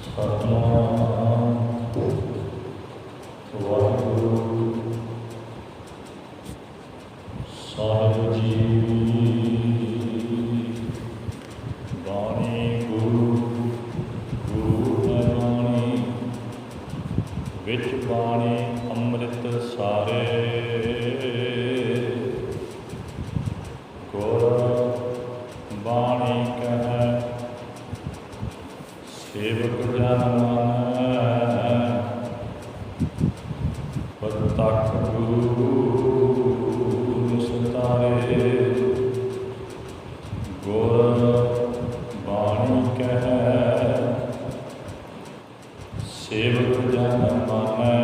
ਸਤਿਨਾਮ ਵਾਹਿਗੁਰੂ ਸਾਹਿਬ ਜੀ। ਬਾਣੀ ਗੁਰੂ ਗੁਰੂ ਹੈ ਬਾਣੀ, ਵਿੱਚ ਬਾਣੀ ਅੰਮ੍ਰਿਤ ਸਾਰੇ। ਗੁਰ ਬਾਣੀ ਕਹਿ ਸੇਵਕ ਜਨ ਮਾਨੈ, ਪ੍ਰਤੱਖ ਗੁਰੂ ਨਿਸਤਾਰੇ। ਗੁਰ ਬਾਣੀ ਕਹਿ ਸੇਵਕ ਜਨ ਮਾਨੈ,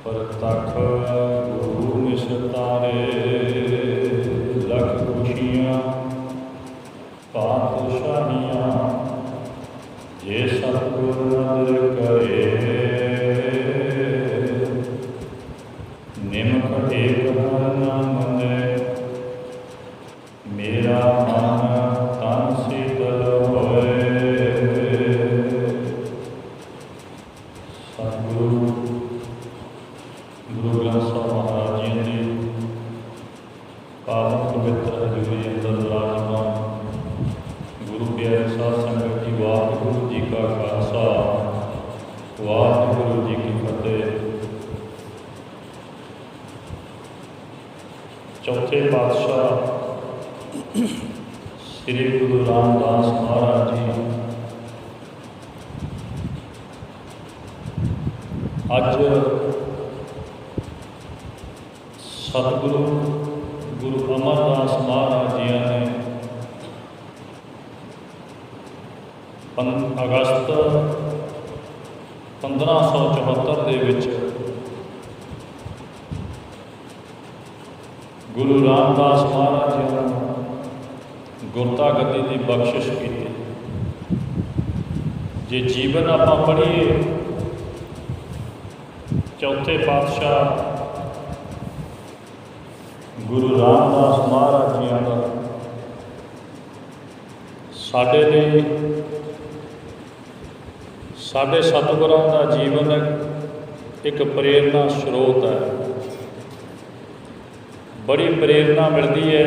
ਪ੍ਰਤੱਖ ਗੁਰੂ ਨਿਸਤਾਰੇ। ਲਖ ਖੁਸ਼ੀਆਂ ਪਾਤਸ਼ਾਹੀਆਂ ਜੇ ਸਤਿਗੁਰ ਨਦਰ ਕਰੇ, ਨਿਮਕ ਏਕ ਹਰਿ ਨਾਮ ਮੰਨੈ, ਮੇਰਾ ਮਨ ਤਨ ਸੀਤਲ ਹੋਏ। ਸਤਿਗੁਰੂ ਗੁਰੂ ਗ੍ਰੰਥ ਸਾਹਿਬ ਮਹਾਰਾਜ ਜੀ ਦੀ ਪਾਵਨ ਪਵਿੱਤਰ ਹਜ਼ੂਰੀ ਅੰਦਰ ਵਿਰਾਜਮਾਨ ਗੁਰੂ ਪਿਆਰੇ ਸਾਧ ਸੰਗਤ ਜੀ, ਵਾਹਿਗੁਰੂ ਜੀ ਕਾ ਖਾਲਸਾ, ਵਾਹਿਗੁਰੂ ਜੀ ਕੀ ਫਤਿਹ। ਚੌਥੇ ਪਾਤਸ਼ਾਹ ਸ੍ਰੀ ਗੁਰੂ ਰਾਮਦਾਸ ਮਹਾਰਾਜ ਜੀ ਅੱਜ ਸਤਿਗੁਰੂ ਗੁਰੂ ਅਮਰਦਾਸ ਮਹਾਰਾਜ ਜੀ ਨੇ ਅਗਸਤ 1574 ਦੇ ਵਿੱਚ ਗੁਰੂ ਰਾਮਦਾਸ ਮਹਾਰਾਜ ਜੀ ਨੂੰ ਗੁਰਤਾ ਗੱਦੀ ਦੀ ਬਖਸ਼ਿਸ਼ ਕੀਤੀ। ਜੇ ਜੀਵਨ ਆਪਾਂ ਪੜ੍ਹੀਏ ਚੌਥੇ ਪਾਤਸ਼ਾਹ ਗੁਰੂ ਰਾਮਦਾਸ ਮਹਾਰਾਜ ਜੀ ਦਾ ਸਾਡੇ ਲਈ, ਸਾਡੇ ਸਤਿਗੁਰਾਂ ਦਾ ਜੀਵਨ ਇੱਕ ਪ੍ਰੇਰਨਾ ਸਰੋਤ ਹੈ। ਬੜੀ ਪ੍ਰੇਰਨਾ ਮਿਲਦੀ ਹੈ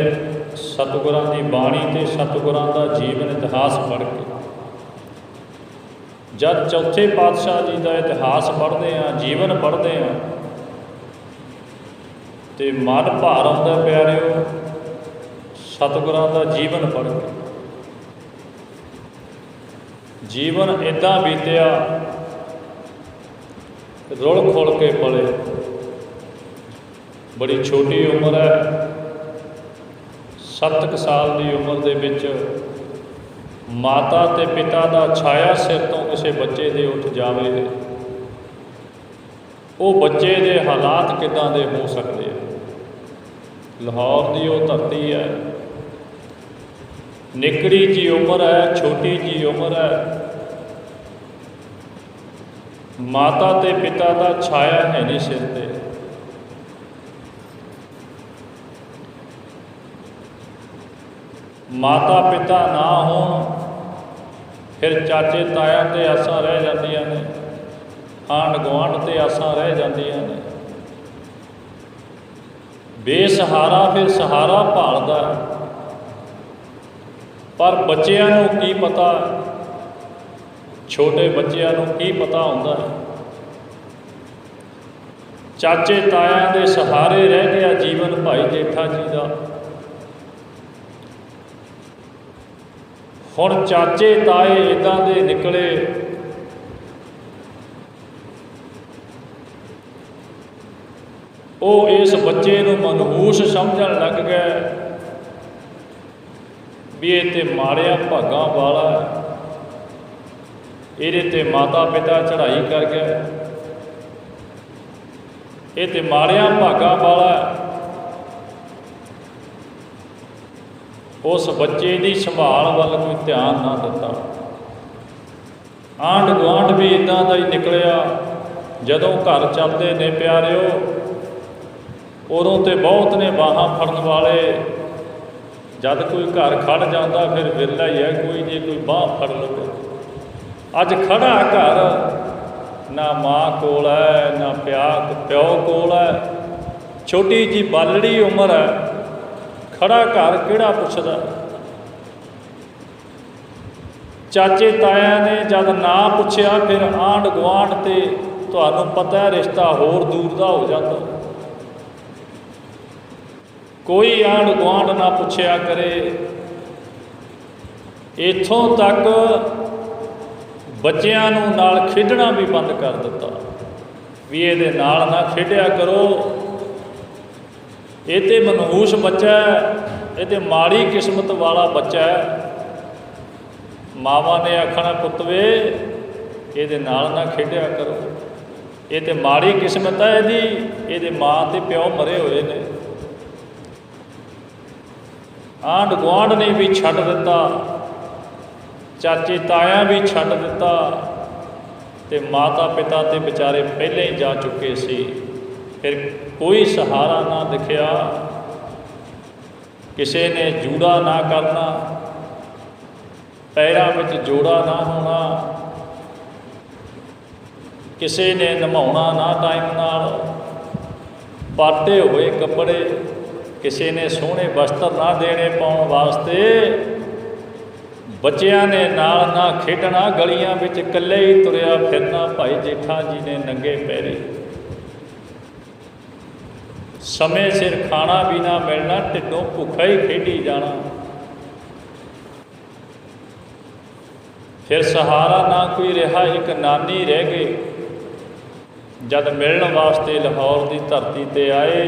ਸਤਿਗੁਰਾਂ ਦੀ ਬਾਣੀ ਅਤੇ ਸਤਿਗੁਰਾਂ ਦਾ ਜੀਵਨ ਇਤਿਹਾਸ ਪੜ੍ਹ ਕੇ। ਜਦ ਚੌਥੇ ਪਾਤਸ਼ਾਹ ਜੀ ਦਾ ਇਤਿਹਾਸ ਪੜ੍ਹਦੇ ਹਾਂ, ਜੀਵਨ ਪੜ੍ਹਦੇ ਹਾਂ, ਅਤੇ ਮਨ ਭਾਰ ਆਉਂਦਾ ਪਿਆਰਿਓ ਸਤਿਗੁਰਾਂ ਦਾ ਜੀਵਨ ਪੜ੍ਹ ਕੇ। ਜੀਵਨ ਇੱਦਾਂ ਬੀਤਿਆ, ਰੁਲ ਖੁਲ ਕੇ ਪਲੇ। ਬੜੀ ਛੋਟੀ ਉਮਰ ਹੈ, 7 ਕੁ ਸਾਲ ਦੀ ਉਮਰ ਦੇ ਵਿੱਚ ਮਾਤਾ ਅਤੇ ਪਿਤਾ ਦਾ ਛਾਇਆ ਸਿਰ ਤੋਂ ਕਿਸੇ ਬੱਚੇ ਦੇ ਉੱਠ ਜਾਵੇ, ਉਹ ਬੱਚੇ ਦੇ ਹਾਲਾਤ ਕਿੱਦਾਂ ਦੇ ਹੋ ਸਕਦੇ ਆ। ਲਾਹੌਰ ਦੀ ਉਹ ਧਰਤੀ ਹੈ, ਨਿੱਕੜੀ ਜਿਹੀ ਉਮਰ ਹੈ, ਛੋਟੀ ਜਿਹੀ ਉਮਰ ਹੈ, ਮਾਤਾ ਅਤੇ ਪਿਤਾ ਦਾ ਛਾਇਆ ਹੈ ਨਹੀਂ ਸਿਰ 'ਤੇ। ਮਾਤਾ ਪਿਤਾ ਨਾ ਹੋਣ ਫਿਰ ਚਾਚੇ ਤਾਇਆਂ 'ਤੇ ਆਸਾਂ ਰਹਿ ਜਾਂਦੀਆਂ ਨੇ, ਆਂਢ ਗੁਆਂਢ 'ਤੇ ਆਸਾਂ ਰਹਿ ਜਾਂਦੀਆਂ ਨੇ। ਬੇਸਹਾਰਾ ਫਿਰ ਸਹਾਰਾ ਭਾਲਦਾ, ਪਰ ਬੱਚਿਆਂ ਨੂੰ ਕੀ ਪਤਾ, ਛੋਟੇ ਬੱਚਿਆਂ ਨੂੰ ਕੀ ਪਤਾ ਹੁੰਦਾ। ਚਾਚੇ ਤਾਇਆਂ ਦੇ ਸਹਾਰੇ ਰਹਿ ਗਿਆ ਜੀਵਨ ਭਾਈ ਜੇਠਾ ਜੀ ਦਾ। ਹੁਣ ਚਾਚੇ ਤਾਏ ਇੱਦਾਂ ਦੇ ਨਿਕਲੇ, ਉਹ ਇਸ ਬੱਚੇ ਨੂੰ ਮਨਹੂਸ ਸਮਝਣ ਲੱਗ ਗਏ ਵੀ ਇਹ ਤੇ ਮਾੜਿਆਂ ਭਾਗਾਂ ਵਾਲਾ, ਇਹਦੇ 'ਤੇ ਮਾਤਾ ਪਿਤਾ ਚੜ੍ਹਾਈ ਕਰ ਗਏ, ਇਹ ਤੇ ਮਾੜਿਆਂ ਭਾਗਾਂ ਵਾਲਾ। ਉਸ ਬੱਚੇ ਦੀ ਸੰਭਾਲ ਵੱਲ ਕੋਈ ਧਿਆਨ ਨਾ ਦਿੱਤਾ। ਆਂਢ ਗੁਆਂਢ ਵੀ ਇੱਦਾਂ ਦਾ ਹੀ ਨਿਕਲਿਆ। ਜਦੋਂ ਘਰ ਚੱਲਦੇ ਨੇ ਪਿਆਰਿਓ, ਉਦੋਂ ਤੇ ਬਹੁਤ ਨੇ ਬਾਹਾਂ ਫੜਨ ਵਾਲੇ, जद कोई घर खड़ जाता फिर विरला ही है कोई जे कोई बांह फड़ लवे। अज खड़ा घर ना माँ कोल है ना प्यो कोल है, छोटी जी बालड़ी उम्र है, खड़ा घर किहड़ा पुछदा। चाचे ताया ने जद ना पुछया फिर आंढ गुआंढ ते तुहानूं पता है रिश्ता होर दूर दा हो जाता। कोई आंढ गुआंढ ना पुछया करे। इत्थों तक बच्चियां नूं नाल खेडना भी बंद कर दिता भी इहदे नाल ना खेडिया करो, ये तो मनहूस बच्चा है, ये तो माड़ी किस्मत वाला बच्चा है। मावां ने आखना पुत वे इहदे नाल ना खेडिया करो, ये तो माड़ी किस्मत है इहदी, इहदे माँ ते प्यो मरे हुए ने। आंढ गुआंढ ने भी छड्ड दिता, चाचे ताया भी छड्ड दिता, ते माता पिता ते बेचारे पहले ही जा चुके सी। फिर कोई सहारा ना दिखिया, किसी ने जूड़ा ना करना, पैरों में जोड़ा ना होना, किसी ने नभाउणा ना टाइम नाल, पाटे हुए कपड़े, किसी ने सोहने वस्त्र ना देने पाउण वास्ते, बच्चियां ने नाल ना खेडना, गलियां विच कल्ले ही तुरिया फिरना। भाई जेठा जी ने नंगे पैरी, समय सिर खाना भी ना मिलना, ढिड्डों भुखा ही खेडी जाना। फिर सहारा ना कोई रहा, एक नानी रह गई। जद मिलण वास्ते लाहौर की धरती ते आए,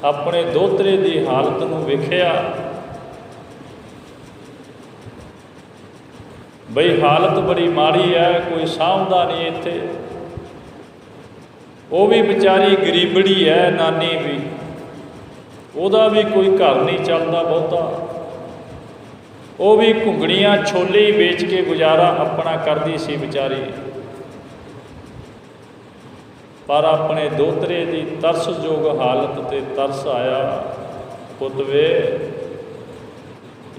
अपने दोहतरे की हालत नूं वेखिया बई हालत बड़ी माड़ी है, कोई सामभदा नहीं इत्थे। वो भी बेचारी गरीबड़ी है, नानी भी, ਉਹਦਾ भी कोई घर नहीं चलता बहुता। वो भी घुंगड़ियाँ छोले ही बेच के गुजारा अपना करती सी बेचारी। पर अपने दोहतरे की तरसयोग हालत ते तरस आया, पुत वे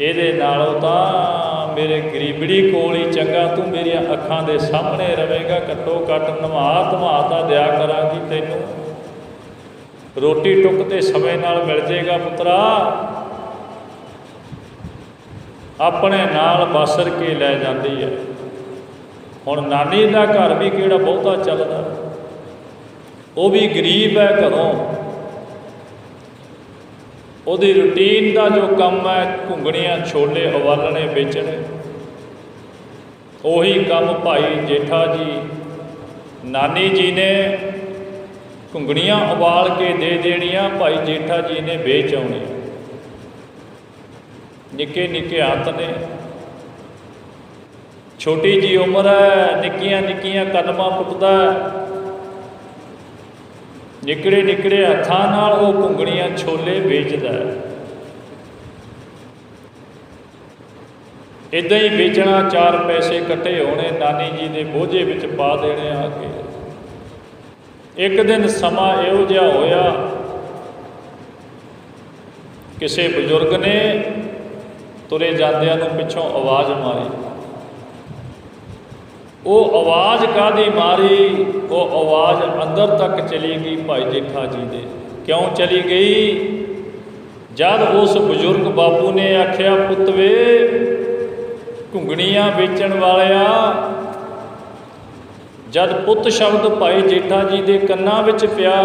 ਇਹਦੇ नालों तां मेरे गरीबड़ी कोल ही चंगा, तू मेरिया अखां दे सामने रवेगा, घट्टो घट्ट नवा धवा तां दिया करांगी तैनूं, रोटी टुक ते समय नाल मिल जाएगा पुत्रा। अपने नाल बसर के लै जाती है। हुण नानी का घर भी किहड़ा बहुता चलदा, वो भी गरीब है घरों। ਉਹਦੀ रूटीन का जो काम है घुंगड़ियाँ छोले उबालने बेचने, ਉਹੀ काम भाई जेठा जी नानी जी ने घुंगड़ियाँ उबाल के दे देनियाँ, भाई जेठा जी ने बेच आउणी। निक्के निक्के हत्थ ने, छोटी जी उम्र है, निक्कियां निक्कियां कदमां पुट्टदा है, निकड़े निकड़े हत्थां नाल वो घुंगड़ियाँ छोले बेचदा है। इदां ही बेचना, 4 पैसे इकट्ठे होने, नानी जी के बोझे विच पा देने आके। एक दिन समा इहो जिहा होया, किसी बजुर्ग ने तुरे जांदियां नूं पिछों आवाज़ मारी। वो आवाज़ काहदी मारी, वो आवाज़ अंदर तक चली गई भाई जेठा जी दे। क्यों चली गई? जब उस बजुर्ग बापू ने आख्या, पुत वे घुंगड़ियाँ बेचण वालिया, जब पुत शब्द भाई जेठा जी के कन्नां विच पिया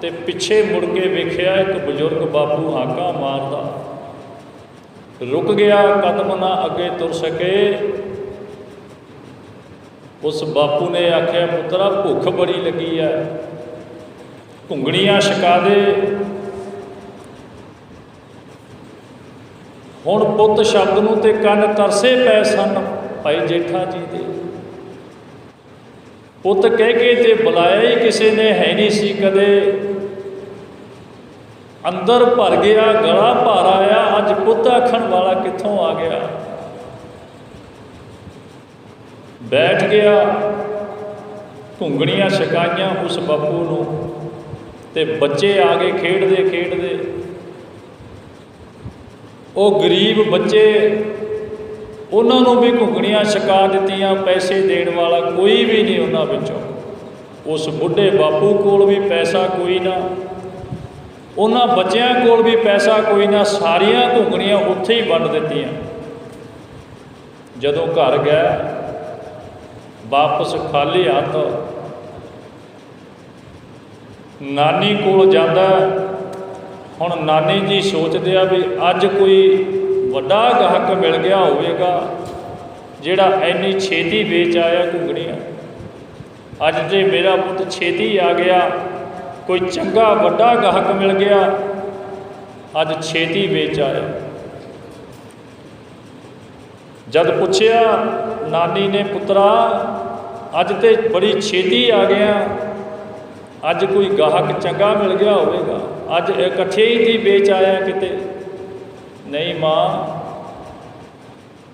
ते पिछे मुड़ के वेखिया, एक बजुर्ग बापू हाका मारदा, रुक गया, कदम ना अगे तुर सके। उस बापू ने आख्या, पुत्रा भुख बड़ी लगी है, घुंगड़ियाँ छका दे। हुण पुत शब्द नूं ते कन तरसे पै सन भाई जेठा जी दे। पुत कह के ते बुलाया ही किसी ने है नहीं सी कदे। अंदर भर गया, गला भर आया, अज पुत आखण वाला कित्थों आ गया। बैठ गया, घुंगड़ियाँ छकाइयां उस बापू नूं, ते बच्चे आ गए खेडदे खेडदे। ਉਹ ਗਰੀਬ ਬੱਚੇ ਉਹਨਾਂ ਨੂੰ ਵੀ ਘੁੰਗਣੀਆਂ ਛਕਾ ਦਿੱਤੀਆਂ। ਪੈਸੇ ਦੇਣ ਵਾਲਾ ਕੋਈ ਵੀ ਨਹੀਂ ਉਹਨਾਂ ਵਿੱਚੋਂ। ਉਸ ਬੁੱਢੇ ਬਾਪੂ ਕੋਲ ਵੀ ਪੈਸਾ ਕੋਈ ਨਾ, ਉਹਨਾਂ ਬੱਚਿਆਂ ਕੋਲ ਵੀ ਪੈਸਾ ਕੋਈ ਨਾ। ਸਾਰੀਆਂ ਘੁੰਗਣੀਆਂ ਉੱਥੇ ਹੀ ਵੰਡ ਦਿੱਤੀਆਂ। ਜਦੋਂ ਘਰ ਗਿਆ ਵਾਪਸ ਖਾਲੀ ਹੱਥ ਨਾਨੀ ਕੋਲ ਜਾਂਦਾ। ਹੁਣ ਨਾਨੀ ਜੀ ਸੋਚਦੇ ਆ ਵੀ ਅੱਜ ਕੋਈ ਵੱਡਾ ਗਾਹਕ ਮਿਲ ਗਿਆ ਹੋਵੇਗਾ ਜਿਹੜਾ ਇੰਨੀ ਛੇਤੀ ਵੇਚ ਆਇਆ ਘੁੰਗਣੀਆਂ। ਅੱਜ ਜੇ ਮੇਰਾ ਪੁੱਤ ਛੇਤੀ ਆ ਗਿਆ, ਕੋਈ ਚੰਗਾ ਵੱਡਾ ਗਾਹਕ ਮਿਲ ਗਿਆ, ਅੱਜ ਛੇਤੀ ਵੇਚ ਆਇਆ। ਜਦ ਪੁੱਛਿਆ ਨਾਨੀ ਨੇ, ਪੁੱਤਰਾ ਅੱਜ ਤੇ ਬੜੀ ਛੇਤੀ ਆ ਗਿਆ, ਅੱਜ ਕੋਈ ਗਾਹਕ ਚੰਗਾ ਮਿਲ ਗਿਆ ਹੋਵੇਗਾ, ਅੱਜ ਇਕੱਠੇ ਹੀ ਦੀ ਵੇਚ ਆਇਆ ਕਿਤੇ? ਨਹੀਂ ਮਾਂ,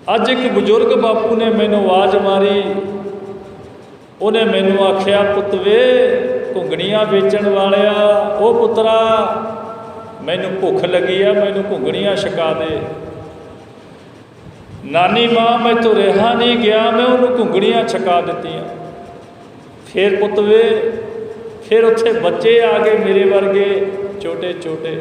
ਅੱਜ ਇੱਕ ਬਜ਼ੁਰਗ ਬਾਪੂ ਨੇ ਮੈਨੂੰ ਆਵਾਜ਼ ਮਾਰੀ। ਉਹਨੇ ਮੈਨੂੰ ਆਖਿਆ, ਪੁੱਤ ਵੇ ਘੁੰਗਣੀਆਂ ਵੇਚਣ ਵਾਲਿਆ, ਉਹ ਪੁੱਤਰਾ ਮੈਨੂੰ ਭੁੱਖ ਲੱਗੀ ਆ, ਮੈਨੂੰ ਘੁੰਗਣੀਆਂ ਛਕਾ ਦੇ। ਨਾਨੀ ਮਾਂ ਮੈਥੋਂ ਰਿਹਾ ਨਹੀਂ ਗਿਆ, ਮੈਂ ਉਹਨੂੰ ਘੁੰਗਣੀਆਂ ਛਕਾ ਦਿੱਤੀਆਂ। ਫਿਰ ਪੁੱਤ ਵੇ, ਫਿਰ ਉੱਥੇ ਬੱਚੇ ਆ ਗਏ ਮੇਰੇ ਵਰਗੇ ਛੋਟੇ ਛੋਟੇ,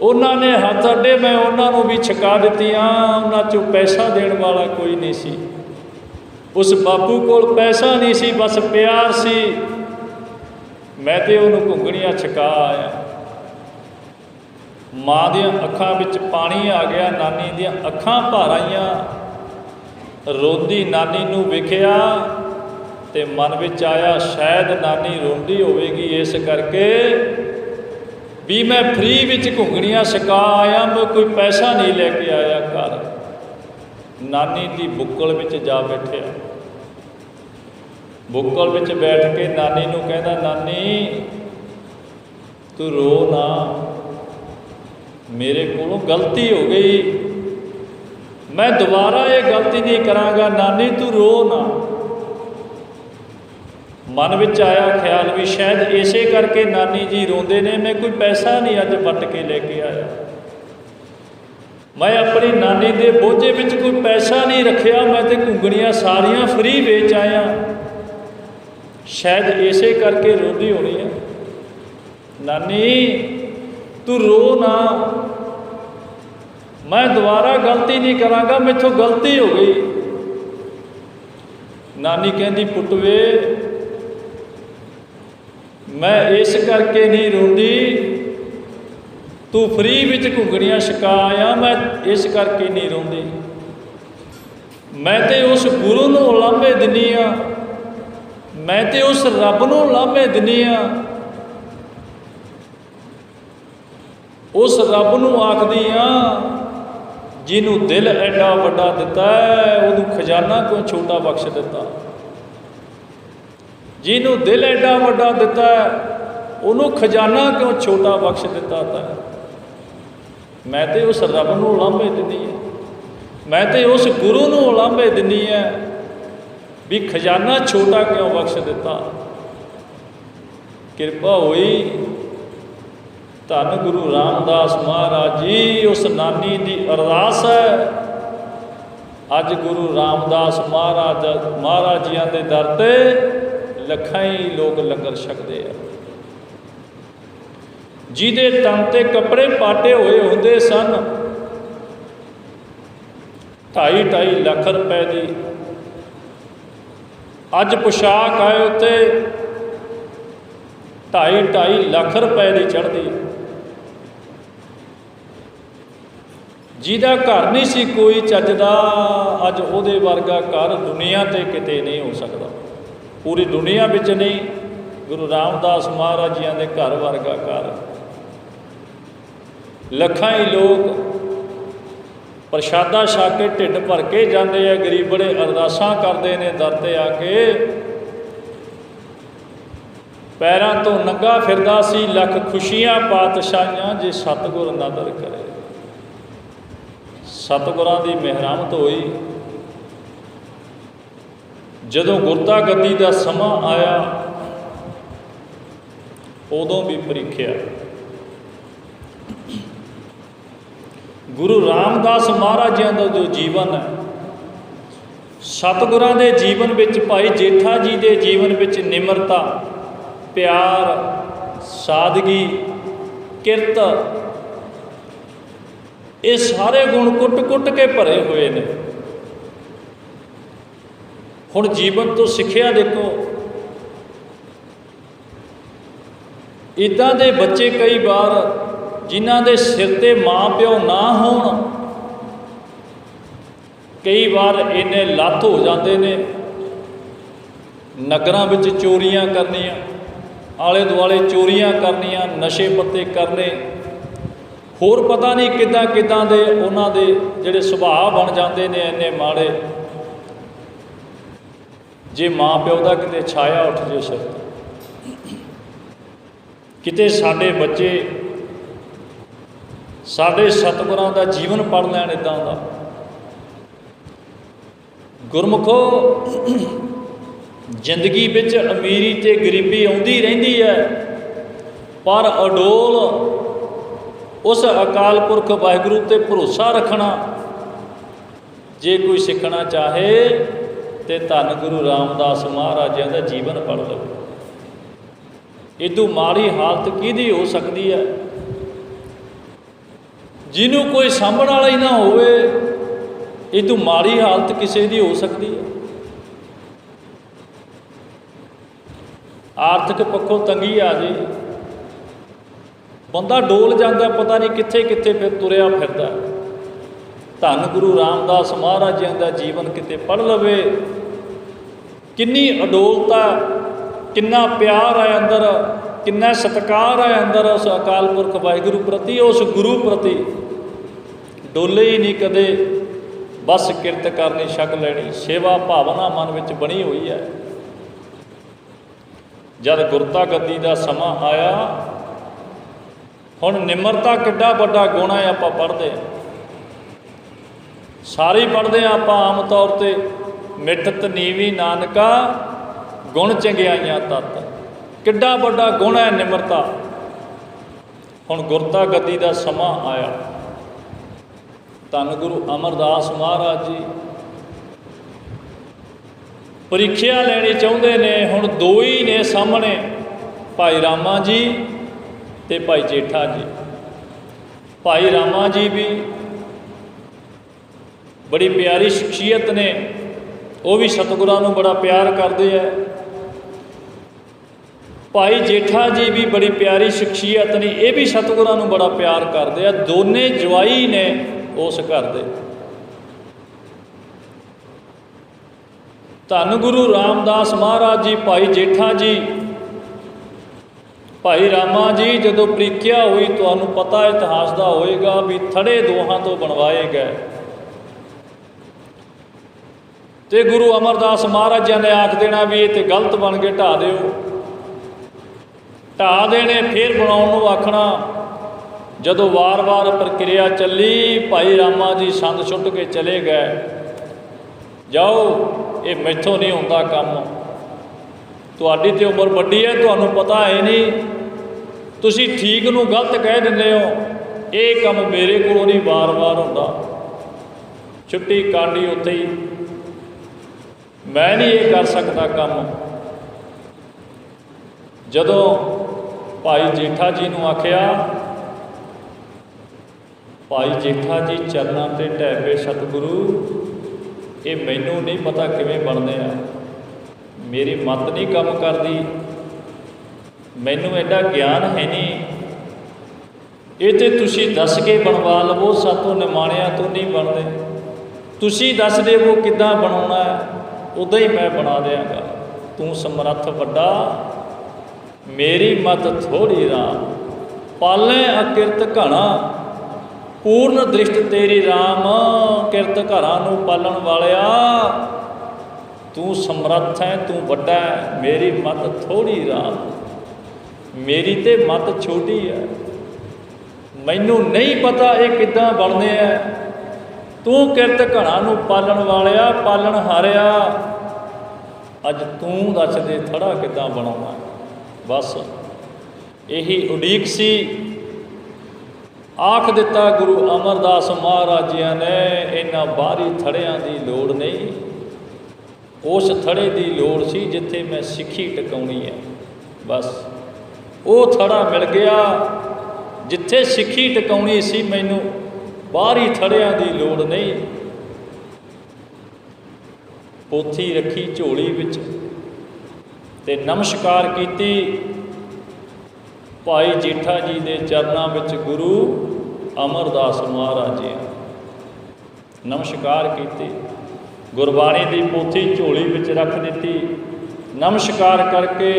ਉਹਨਾਂ ਨੇ ਹੱਥ ਅੱਡੇ, ਮੈਂ ਉਹਨਾਂ ਨੂੰ ਵੀ ਛਕਾ ਦਿੱਤੀਆਂ। ਉਹਨਾਂ 'ਚੋਂ ਪੈਸਾ ਦੇਣ ਵਾਲਾ ਕੋਈ ਨਹੀਂ ਸੀ। ਉਸ ਬਾਪੂ ਕੋਲ ਪੈਸਾ ਨਹੀਂ ਸੀ, ਬਸ ਪਿਆਰ ਸੀ। ਮੈਂ ਤੇ ਉਹਨੂੰ ਘੁੰਗਣੀਆਂ ਛਕਾ ਆਇਆ। ਮਾਂ ਦੀਆਂ ਅੱਖਾਂ ਵਿੱਚ ਪਾਣੀ ਆ ਗਿਆ, ਨਾਨੀ ਦੀਆਂ ਅੱਖਾਂ ਭਰ ਆਈਆਂ। ਰੋਂਦੀ ਨਾਨੀ ਨੂੰ ਵੇਖਿਆ ਤੇ ਮਨ ਵਿੱਚ ਆਇਆ, ਸ਼ਾਇਦ ਨਾਨੀ ਰੋਂਦੀ ਹੋਵੇਗੀ ਇਸ ਕਰਕੇ ਵੀ ਮੈਂ ਫ੍ਰੀ ਵਿੱਚ ਘੁੰਗਣੀਆਂ ਛਕਾ ਆਇਆ, ਮੈਂ ਕੋਈ ਪੈਸਾ ਨਹੀਂ ਲੈ ਕੇ ਆਇਆ ਘਰ। ਨਾਨੀ ਦੀ ਬੁੱਕਲ ਵਿੱਚ ਜਾ ਬੈਠਿਆ। ਬੁੱਕਲ ਵਿੱਚ ਬੈਠ ਕੇ ਨਾਨੀ ਨੂੰ ਕਹਿੰਦਾ, ਨਾਨੀ ਤੂੰ ਰੋ ਨਾ, ਮੇਰੇ ਕੋਲੋਂ ਗਲਤੀ ਹੋ ਗਈ, ਮੈਂ ਦੁਬਾਰਾ ਇਹ ਗਲਤੀ ਨਹੀਂ ਕਰਾਂਗਾ। ਨਾਨੀ ਤੂੰ ਰੋ ਨਾ। ਮਨ ਵਿੱਚ ਆਇਆ ਖਿਆਲ ਵੀ ਸ਼ਾਇਦ ਇਸੇ ਕਰਕੇ ਨਾਨੀ ਜੀ ਰੋਂਦੇ ਨੇ, ਮੈਂ ਕੋਈ ਪੈਸਾ ਨਹੀਂ ਅੱਜ ਵੱਟ ਕੇ ਲੈ ਕੇ ਆਇਆ, ਮੈਂ ਆਪਣੀ ਨਾਨੀ ਦੇ ਬੋਝੇ ਵਿੱਚ ਕੋਈ ਪੈਸਾ ਨਹੀਂ ਰੱਖਿਆ, ਮੈਂ ਤੇ ਘੁੰਗਣੀਆਂ ਸਾਰੀਆਂ ਫ੍ਰੀ ਵੇਚ ਆਇਆ, ਸ਼ਾਇਦ ਇਸੇ ਕਰਕੇ ਰੋਂਦੀ ਹੋਣੀ ਹੈ। ਨਾਨੀ ਤੂੰ ਰੋ ਨਾ, ਮੈਂ ਦੁਬਾਰਾ ਗਲਤੀ ਨਹੀਂ ਕਰਾਂਗਾ, ਮੈਥੋਂ ਗਲਤੀ ਹੋ ਗਈ। ਨਾਨੀ ਕਹਿੰਦੀ, ਪੁੱਤ ਵੇ ਮੈਂ ਇਸ ਕਰਕੇ ਨਹੀਂ ਰੋਂਦੀ, ਤੂੰ ਫ੍ਰੀ ਵਿੱਚ ਘੁੰਗਣੀਆਂ ਛਕਾ ਆਇਆ, ਮੈਂ ਇਸ ਕਰਕੇ ਨਹੀਂ ਰੋਂਦੀ। ਮੈਂ ਤੇ ਉਸ ਗੁਰੂ ਨੂੰ ਉਲਾਂਭੇ ਦਿੰਦੀ ਹਾਂ, ਮੈਂ ਤੇ ਉਸ ਰੱਬ ਨੂੰ ਉਲਾਂਭੇ ਦਿੰਦੀ ਹਾਂ, ਉਸ ਰੱਬ ਨੂੰ ਆਖਦੀ ਹਾਂ ਜਿਹਨੂੰ ਦਿਲ ਐਡਾ ਵੱਡਾ ਦਿੱਤਾ, ਉਹਨੂੰ ਖਜ਼ਾਨਾ ਕਿਉਂ ਛੋਟਾ ਬਖਸ਼ ਦਿੱਤਾ? ਜਿਹਨੂੰ ਦਿਲ ਐਡਾ ਵੱਡਾ ਦਿੱਤਾ, ਉਹਨੂੰ ਖਜ਼ਾਨਾ ਕਿਉਂ ਛੋਟਾ ਬਖਸ਼ ਦਿੱਤਾ? ਤਾਂ ਮੈਂ ਤੇ ਉਸ ਰੱਬ ਨੂੰ ਉਲਾਂਭੇ ਦਿੰਦੀ ਹਾਂ, ਮੈਂ ਤੇ ਉਸ ਗੁਰੂ ਨੂੰ ਉਲਾਂਭੇ ਦਿੰਦੀ ਹਾਂ ਵੀ ਖਜ਼ਾਨਾ ਛੋਟਾ ਕਿਉਂ ਬਖਸ਼ ਦਿੱਤਾ? ਕਿਰਪਾ ਹੋਈ ਧੰਨ ਗੁਰੂ ਰਾਮਦਾਸ ਮਹਾਰਾਜ ਜੀ। ਉਸ ਨਾਨੀ ਦੀ ਅਰਦਾਸ ਹੈ, ਅੱਜ ਗੁਰੂ ਰਾਮਦਾਸ ਮਹਾਰਾਜ ਜੀਆਂ ਦੇ ਦਰ ਤੇ ਲੱਖਾਂ ਹੀ ਲੋਕ ਲੰਗਰ ਛਕਦੇ ਆ। ਜਿਹਦੇ ਤਨ ਤੇ ਕੱਪੜੇ ਪਾਟੇ ਹੋਏ ਹੁੰਦੇ ਸਨ, 2.5 ਲੱਖ ਰੁਪਏ ਦੀ, ਅੱਜ ਪੁਸ਼ਾਕ ਆਏ ਉੱਤੇ 2.5 ਲੱਖ ਰੁਪਏ ਦੀ ਚੜ੍ਹਦੀ। ਜਿਹਦਾ ਘਰ ਨਹੀਂ ਸੀ ਕੋਈ ਚੱਜ ਦਾ, ਅੱਜ ਉਹਦੇ ਵਰਗਾ ਘਰ ਦੁਨੀਆ ਤੇ ਕਿਤੇ ਨਹੀਂ ਹੋ ਸਕਦਾ, ਪੂਰੀ ਦੁਨੀਆ ਵਿੱਚ ਨਹੀਂ। ਗੁਰੂ ਰਾਮਦਾਸ ਮਹਾਰਾਜ ਜੀਆਂ ਦੇ ਘਰ ਵਰਗਾ ਘਰ। ਲੱਖਾਂ ਹੀ ਲੋਕ ਪ੍ਰਸ਼ਾਦਾ ਛਕ ਕੇ ਢਿੱਡ ਭਰ ਕੇ ਜਾਂਦੇ ਆ। ਗਰੀਬ ਬੜੇ ਅਰਦਾਸਾਂ ਕਰਦੇ ਨੇ ਦਰ 'ਤੇ ਆ ਕੇ। ਪੈਰਾਂ ਤੋਂ ਨੰਗਾ ਫਿਰਦਾ ਸੀ, ਲੱਖ ਖੁਸ਼ੀਆਂ ਪਾਤਸ਼ਾਹੀਆਂ ਜੇ ਸਤਿਗੁਰ ਨਦਰ ਕਰੇ। ਸਤਿਗੁਰਾਂ ਦੀ ਮਿਹਰਮਤ ਹੋਈ। ਜਦੋਂ ਗੁਰਤਾ ਗੱਦੀ ਦਾ ਸਮਾਂ ਆਇਆ, ਉਦੋਂ ਵੀ ਪ੍ਰੀਖਿਆ। ਗੁਰੂ ਰਾਮਦਾਸ ਮਹਾਰਾਜ ਜੀ ਦਾ ਜੋ ਜੀਵਨ ਹੈ, ਸਤਿਗੁਰਾਂ ਦੇ ਜੀਵਨ ਵਿੱਚ, ਭਾਈ ਜੇਠਾ ਜੀ ਦੇ ਜੀਵਨ ਵਿੱਚ ਨਿਮਰਤਾ, ਪਿਆਰ, ਸਾਦਗੀ, ਕਿਰਤ, ਇਹ ਸਾਰੇ ਗੁਣ ਕੁੱਟ-ਕੁੱਟ ਕੇ ਭਰੇ ਹੋਏ ਨੇ। ਹੁਣ ਜੀਵਨ ਤੋਂ ਸਿੱਖਿਆ ਦੇਖੋ, ਇੱਦਾਂ ਦੇ ਬੱਚੇ ਕਈ ਵਾਰ ਜਿਨ੍ਹਾਂ ਦੇ ਸਿਰ 'ਤੇ ਮਾਂ ਪਿਓ ਨਾ ਹੋਣ, ਕਈ ਵਾਰ ਇੰਨੇ ਲੱਤ ਹੋ ਜਾਂਦੇ ਨੇ, ਨਗਰਾਂ ਵਿੱਚ ਚੋਰੀਆਂ ਕਰਨੀਆਂ, ਆਲੇ ਦੁਆਲੇ ਚੋਰੀਆਂ ਕਰਨੀਆਂ, ਨਸ਼ੇ ਪੱਤੇ ਕਰਨੇ, ਹੋਰ ਪਤਾ ਨਹੀਂ ਕਿੱਦਾਂ ਕਿੱਦਾਂ ਦੇ ਉਹਨਾਂ ਦੇ ਜਿਹੜੇ ਸੁਭਾਅ ਬਣ ਜਾਂਦੇ ਨੇ ਇੰਨੇ ਮਾੜੇ। ਜੇ ਮਾਂ ਪਿਓ ਦਾ ਕਿਤੇ ਛਾਇਆ ਉੱਠ ਜੇ ਸਿਰ ਤੇ, ਕਿਤੇ ਸਾਡੇ ਬੱਚੇ ਸਾਡੇ ਸਤਿਗੁਰਾਂ ਦਾ ਜੀਵਨ ਪੜ੍ਹ ਲੈਣ ਇੱਦਾਂ ਦਾ। ਗੁਰਮੁਖੋ, ਜ਼ਿੰਦਗੀ ਵਿੱਚ ਅਮੀਰੀ ਅਤੇ ਗਰੀਬੀ ਆਉਂਦੀ ਰਹਿੰਦੀ ਹੈ, ਪਰ ਅਡੋਲ ਉਸ ਅਕਾਲ ਪੁਰਖ ਵਾਹਿਗੁਰੂ 'ਤੇ ਭਰੋਸਾ ਰੱਖਣਾ। ਜੇ ਕੋਈ ਸਿੱਖਣਾ ਚਾਹੇ ਤੇ ਧੰਨ ਗੁਰੂ ਰਾਮਦਾਸ ਮਹਾਰਾਜਾਂ ਦਾ ਜੀਵਨ ਪੜ੍ਹ ਲਓ। ਇਦੋਂ ਮਾੜੀ ਹਾਲਤ ਕਿਹਦੀ ਹੋ ਸਕਦੀ ਹੈ? ਜਿਹਨੂੰ ਕੋਈ ਸਾਂਭਣ ਵਾਲਾ ਹੀ ਨਾ ਹੋਵੇ, ਇਦੋਂ ਮਾੜੀ ਹਾਲਤ ਕਿਸੇ ਦੀ ਹੋ ਸਕਦੀ ਹੈ। ਆਰਥਿਕ ਪੱਖੋਂ ਤੰਗੀ ਆ ਜੇ, ਬੰਦਾ ਡੋਲ ਜਾਂਦਾ, ਪਤਾ ਨਹੀਂ ਕਿੱਥੇ ਕਿੱਥੇ ਫਿਰ ਤੁਰਿਆ ਫਿਰਦਾ। ਧੰਨ ਗੁਰੂ ਰਾਮਦਾਸ ਮਹਾਰਾਜਾਂ ਦਾ ਜੀਵਨ ਕਿਤੇ ਪੜ੍ਹ ਲਵੇ, ਕਿੰਨੀ ਅਡੋਲਤਾ, ਕਿੰਨਾ ਪਿਆਰ ਹੈ ਅੰਦਰ, ਕਿੰਨਾ ਸਤਿਕਾਰ ਹੈ ਅੰਦਰ ਉਸ ਅਕਾਲ ਪੁਰਖ ਵਾਹਿਗੁਰੂ ਪ੍ਰਤੀ, ਉਸ ਗੁਰੂ ਪ੍ਰਤੀ। ਡੋਲੇ ਹੀ ਨਹੀਂ ਕਦੇ, ਬਸ ਕਿਰਤ ਕਰਨੀ, ਛਕ ਲੈਣੀ, ਸੇਵਾ ਭਾਵਨਾ ਮਨ ਵਿੱਚ ਬਣੀ ਹੋਈ ਹੈ। ਜਦ ਗੁਰਤਾ ਗੱਦੀ ਦਾ ਸਮਾਂ ਆਇਆ, ਹੁਣ ਨਿਮਰਤਾ ਕਿੱਡਾ ਵੱਡਾ ਗੁਣ ਹੈ, ਆਪਾਂ ਪੜ੍ਹਦੇ ਹਾਂ, ਸਾਰੇ ਪੜ੍ਹਦੇ ਹਾਂ ਆਪਾਂ ਆਮ ਤੌਰ 'ਤੇ, ਮਿੱਠਤ ਨੀਵੀਂ ਨਾਨਕਾ ਗੁਣ ਚੰਗਿਆਈਆਂ ਤਤ। ਕਿੱਡਾ ਵੱਡਾ ਗੁਣ ਹੈ ਨਿਮਰਤਾ। ਹੁਣ ਗੁਰਤਾ ਗੱਦੀ ਦਾ ਸਮਾਂ ਆਇਆ, ਧੰਨ ਗੁਰੂ ਅਮਰਦਾਸ ਮਹਾਰਾਜ ਜੀ ਪ੍ਰੀਖਿਆ ਲੈਣੀ ਚਾਹੁੰਦੇ ਨੇ। ਹੁਣ ਦੋ ਹੀ ਨੇ ਸਾਹਮਣੇ, ਭਾਈ ਰਾਮਾ ਜੀ ਤੇ ਭਾਈ ਜੇਠਾ ਜੀ। ਭਾਈ ਰਾਮਾ ਜੀ ਵੀ ਬੜੀ ਪਿਆਰੀ ਸ਼ਖਸੀਅਤ ਨੇ, ਉਹ ਵੀ ਸਤਿਗੁਰਾਂ ਨੂੰ ਬੜਾ ਪਿਆਰ ਕਰਦੇ ਹੈ। ਭਾਈ ਜੇਠਾ ਜੀ ਵੀ ਬੜੀ ਪਿਆਰੀ ਸ਼ਖਸੀਅਤ ਨੇ, ਇਹ ਵੀ ਸਤਿਗੁਰਾਂ ਨੂੰ ਬੜਾ ਪਿਆਰ ਕਰਦੇ ਆ। ਦੋਨੇ ਜਵਾਈ ਨੇ ਉਸ ਘਰ ਦੇ। ਧੰਨ ਗੁਰੂ ਰਾਮਦਾਸ ਮਹਾਰਾਜ ਜੀ, ਭਾਈ ਜੇਠਾ ਜੀ, ਭਾਈ ਰਾਮਾ ਜੀ ਜਦੋਂ ਪ੍ਰੀਖਿਆ ਹੋਈ, ਤੁਹਾਨੂੰ ਪਤਾ ਇਤਿਹਾਸ ਦਾ ਹੋਏਗਾ ਵੀ ਥੜੇ ਦੋਹਾਂ ਤੋਂ ਬਣਵਾਏ ਗਏ, ਤੇ ਗੁਰੂ ਅਮਰਦਾਸ ਮਹਾਰਾਜਾਂ ਨੇ ਆਖ ਦੇਣਾ ਵੀ ਇਹ ਤੇ ਗਲਤ ਬਣ ਕੇ ਢਾਹ ਦਿਓ, ਢਾਹ ਦੇਣੇ, ਫਿਰ ਬਣਾਉਣ ਨੂੰ ਆਖਣਾ। ਜਦੋਂ ਵਾਰ-ਵਾਰ ਪ੍ਰਕਿਰਿਆ ਚੱਲੀ, ਭਾਈ ਰਾਮਾ ਜੀ ਸੰਦ ਛੁੱਟ ਕੇ ਚਲੇ ਗਏ, ਜਾਓ, ਇਹ ਮੈਥੋਂ ਨਹੀਂ ਹੁੰਦਾ ਕੰਮ, ਤੁਹਾਡੀ ਤੇ ਉਮਰ ਵੱਡੀ ਹੈ, ਤੁਹਾਨੂੰ ਪਤਾ ਹੈ ਨਹੀਂ, ਤੁਸੀਂ ਠੀਕ ਨੂੰ ਗਲਤ ਕਹਿ ਦਿੰਦੇ ਹੋ, ਇਹ ਕੰਮ ਮੇਰੇ ਕੋਲੋਂ ਨਹੀਂ ਵਾਰ-ਵਾਰ ਹੁੰਦਾ, ਛੁੱਟੀ ਕਾਂਡੀ ਉੱਥੇ ਹੀ, ਮੈਂ ਨਹੀਂ ਇਹ ਕਰ ਸਕਦਾ ਕੰਮ। ਜਦੋਂ ਭਾਈ ਜੇਠਾ ਜੀ ਨੂੰ ਆਖਿਆ, ਭਾਈ ਜੇਠਾ ਜੀ ਚਰਨਾਂ 'ਤੇ ਢਹਿ ਪਏ, ਸਤਿਗੁਰੂ ਇਹ ਮੈਨੂੰ ਨਹੀਂ ਪਤਾ ਕਿਵੇਂ ਬਣਦੇ ਆ, ਮੇਰੀ ਮੱਤ ਨਹੀਂ ਕੰਮ ਕਰਦੀ, ਮੈਨੂੰ ਐਡਾ ਗਿਆਨ ਹੈ ਨਹੀਂ, ਇਹ ਤੇ ਤੁਸੀਂ ਦੱਸ ਕੇ ਬਣਵਾ ਲਵੋ, ਸਾਤੋਂ ਨਿਮਾਣਿਆਂ ਤੋਂ ਨਹੀਂ ਬਣਦੇ, ਤੁਸੀਂ ਦੱਸ ਦੇਵੋ ਕਿੱਦਾਂ ਬਣਾਉਣਾ ਹੈ, ਉੱਦਾਂ ਹੀ ਮੈਂ ਬਣਾ ਦਿਆਂਗਾ। ਤੂੰ ਸਮਰੱਥ ਵੱਡਾ, ਮੇਰੀ ਮੱਤ ਥੋੜ੍ਹੀ ਰਾਮ, ਪਾਲੇ ਅਕਿਰਤ ਘਣਾ, ਪੂਰਨ ਦ੍ਰਿਸ਼ਟ ਤੇਰੀ ਰਾਮ, ਕਿਰਤ ਘਰਾਂ ਨੂੰ ਪਾਲਣ ਵਾਲਿਆ, ਤੂੰ ਸਮਰੱਥ ਹੈ, ਤੂੰ ਵੱਡਾ ਹੈ, ਮੇਰੀ ਮੱਤ ਥੋੜ੍ਹੀ ਰਾਮ, ਮੇਰੀ ਤੇ ਮੱਤ ਛੋਟੀ ਹੈ, ਮੈਨੂੰ ਨਹੀਂ ਪਤਾ ਇਹ ਕਿੱਦਾਂ ਬਣਦੇ ਹੈ, ਤੂੰ ਕਿਰਤ ਘਰਾਂ ਨੂੰ ਪਾਲਣ ਵਾਲਿਆ, ਪਾਲਣ ਹਾਰਿਆ, ਅੱਜ ਤੂੰ ਦੱਸ ਦੇ ਥੜਾ ਕਿੱਦਾਂ ਬਣਾਉਣਾ। ਬਸ ਇਹੀ ਉਡੀਕ ਸੀ ਆਖ ਦਿੱਤਾ ਗੁਰੂ ਅਮਰਦਾਸ ਮਹਾਰਾਜ ਜੀ ਨੇ, ਇਹਨਾਂ ਬਾਹਰੀ ਥੜਿਆਂ ਦੀ ਲੋੜ ਨਹੀਂ, ਉਸ ਥੜੇ ਦੀ ਲੋੜ ਸੀ ਜਿੱਥੇ ਮੈਂ ਸਿੱਖੀ ਟਿਕਾਉਣੀ ਹੈ। ਬਸ ਉਹ ਥੜਾ ਮਿਲ ਗਿਆ ਜਿੱਥੇ ਸਿੱਖੀ ਟਿਕਾਉਣੀ ਸੀ, ਮੈਨੂੰ ਬਾਹਰੀ ਥੜਿਆਂ ਦੀ ਲੋੜ ਨਹੀਂ। ਪੋਥੀ ਰੱਖੀ ਝੋਲੀ ਵਿੱਚ ਤੇ ਨਮਸਕਾਰ ਕੀਤੀ ਭਾਈ ਜੇਠਾ ਜੀ ਦੇ ਚਰਨਾਂ ਵਿੱਚ, ਗੁਰੂ ਅਮਰਦਾਸ ਮਹਾਰਾਜ ਜੀ ਨਮਸਕਾਰ ਕੀਤੀ। ਗੁਰਬਾਣੀ ਦੀ ਪੋਥੀ ਝੋਲੀ ਵਿੱਚ ਰੱਖ ਦਿੱਤੀ। ਨਮਸਕਾਰ ਕਰਕੇ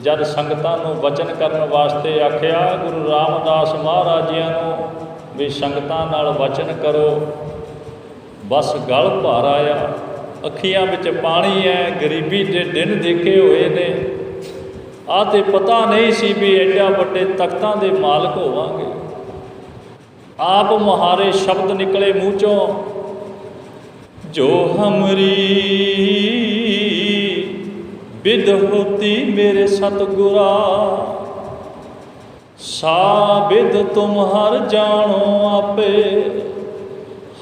ਜਦ ਸੰਗਤਾਂ ਨੂੰ ਵਚਨ ਕਰਨ ਵਾਸਤੇ ਆਖਿਆ ਗੁਰੂ ਰਾਮਦਾਸ ਮਹਾਰਾਜ ਜੀ ਨੂੰ ਵੀ ਸੰਗਤਾਂ ਨਾਲ ਵਚਨ ਕਰੋ, ਬਸ ਗਲ ਭਰ ਆਇਆ, ਅੱਖੀਆਂ ਵਿੱਚ ਪਾਣੀ ਹੈ। ਗਰੀਬੀ ਦੇ ਦਿਨ ਦੇਖੇ ਹੋਏ ਨੇ, ਆਹ ਤੇ ਪਤਾ ਨਹੀਂ ਸੀ ਵੀ ਐਡਾ ਵੱਡੇ ਤਖਤਾਂ ਦੇ ਮਾਲਕ ਹੋਵਾਂਗੇ। ਆਪ ਮੁਹਾਰੇ ਸ਼ਬਦ ਨਿਕਲੇ ਮੂੰਹ ਚੋਂ, ਜੋ ਹਮਰੀ ਬਿਦ ਹੋਤੀ ਮੇਰੇ ਸਤਿਗੁਰਾ, ਸਾ ਬਿਦ ਤੁਮ ਹਰ ਜਾਣੋ ਆਪੇ,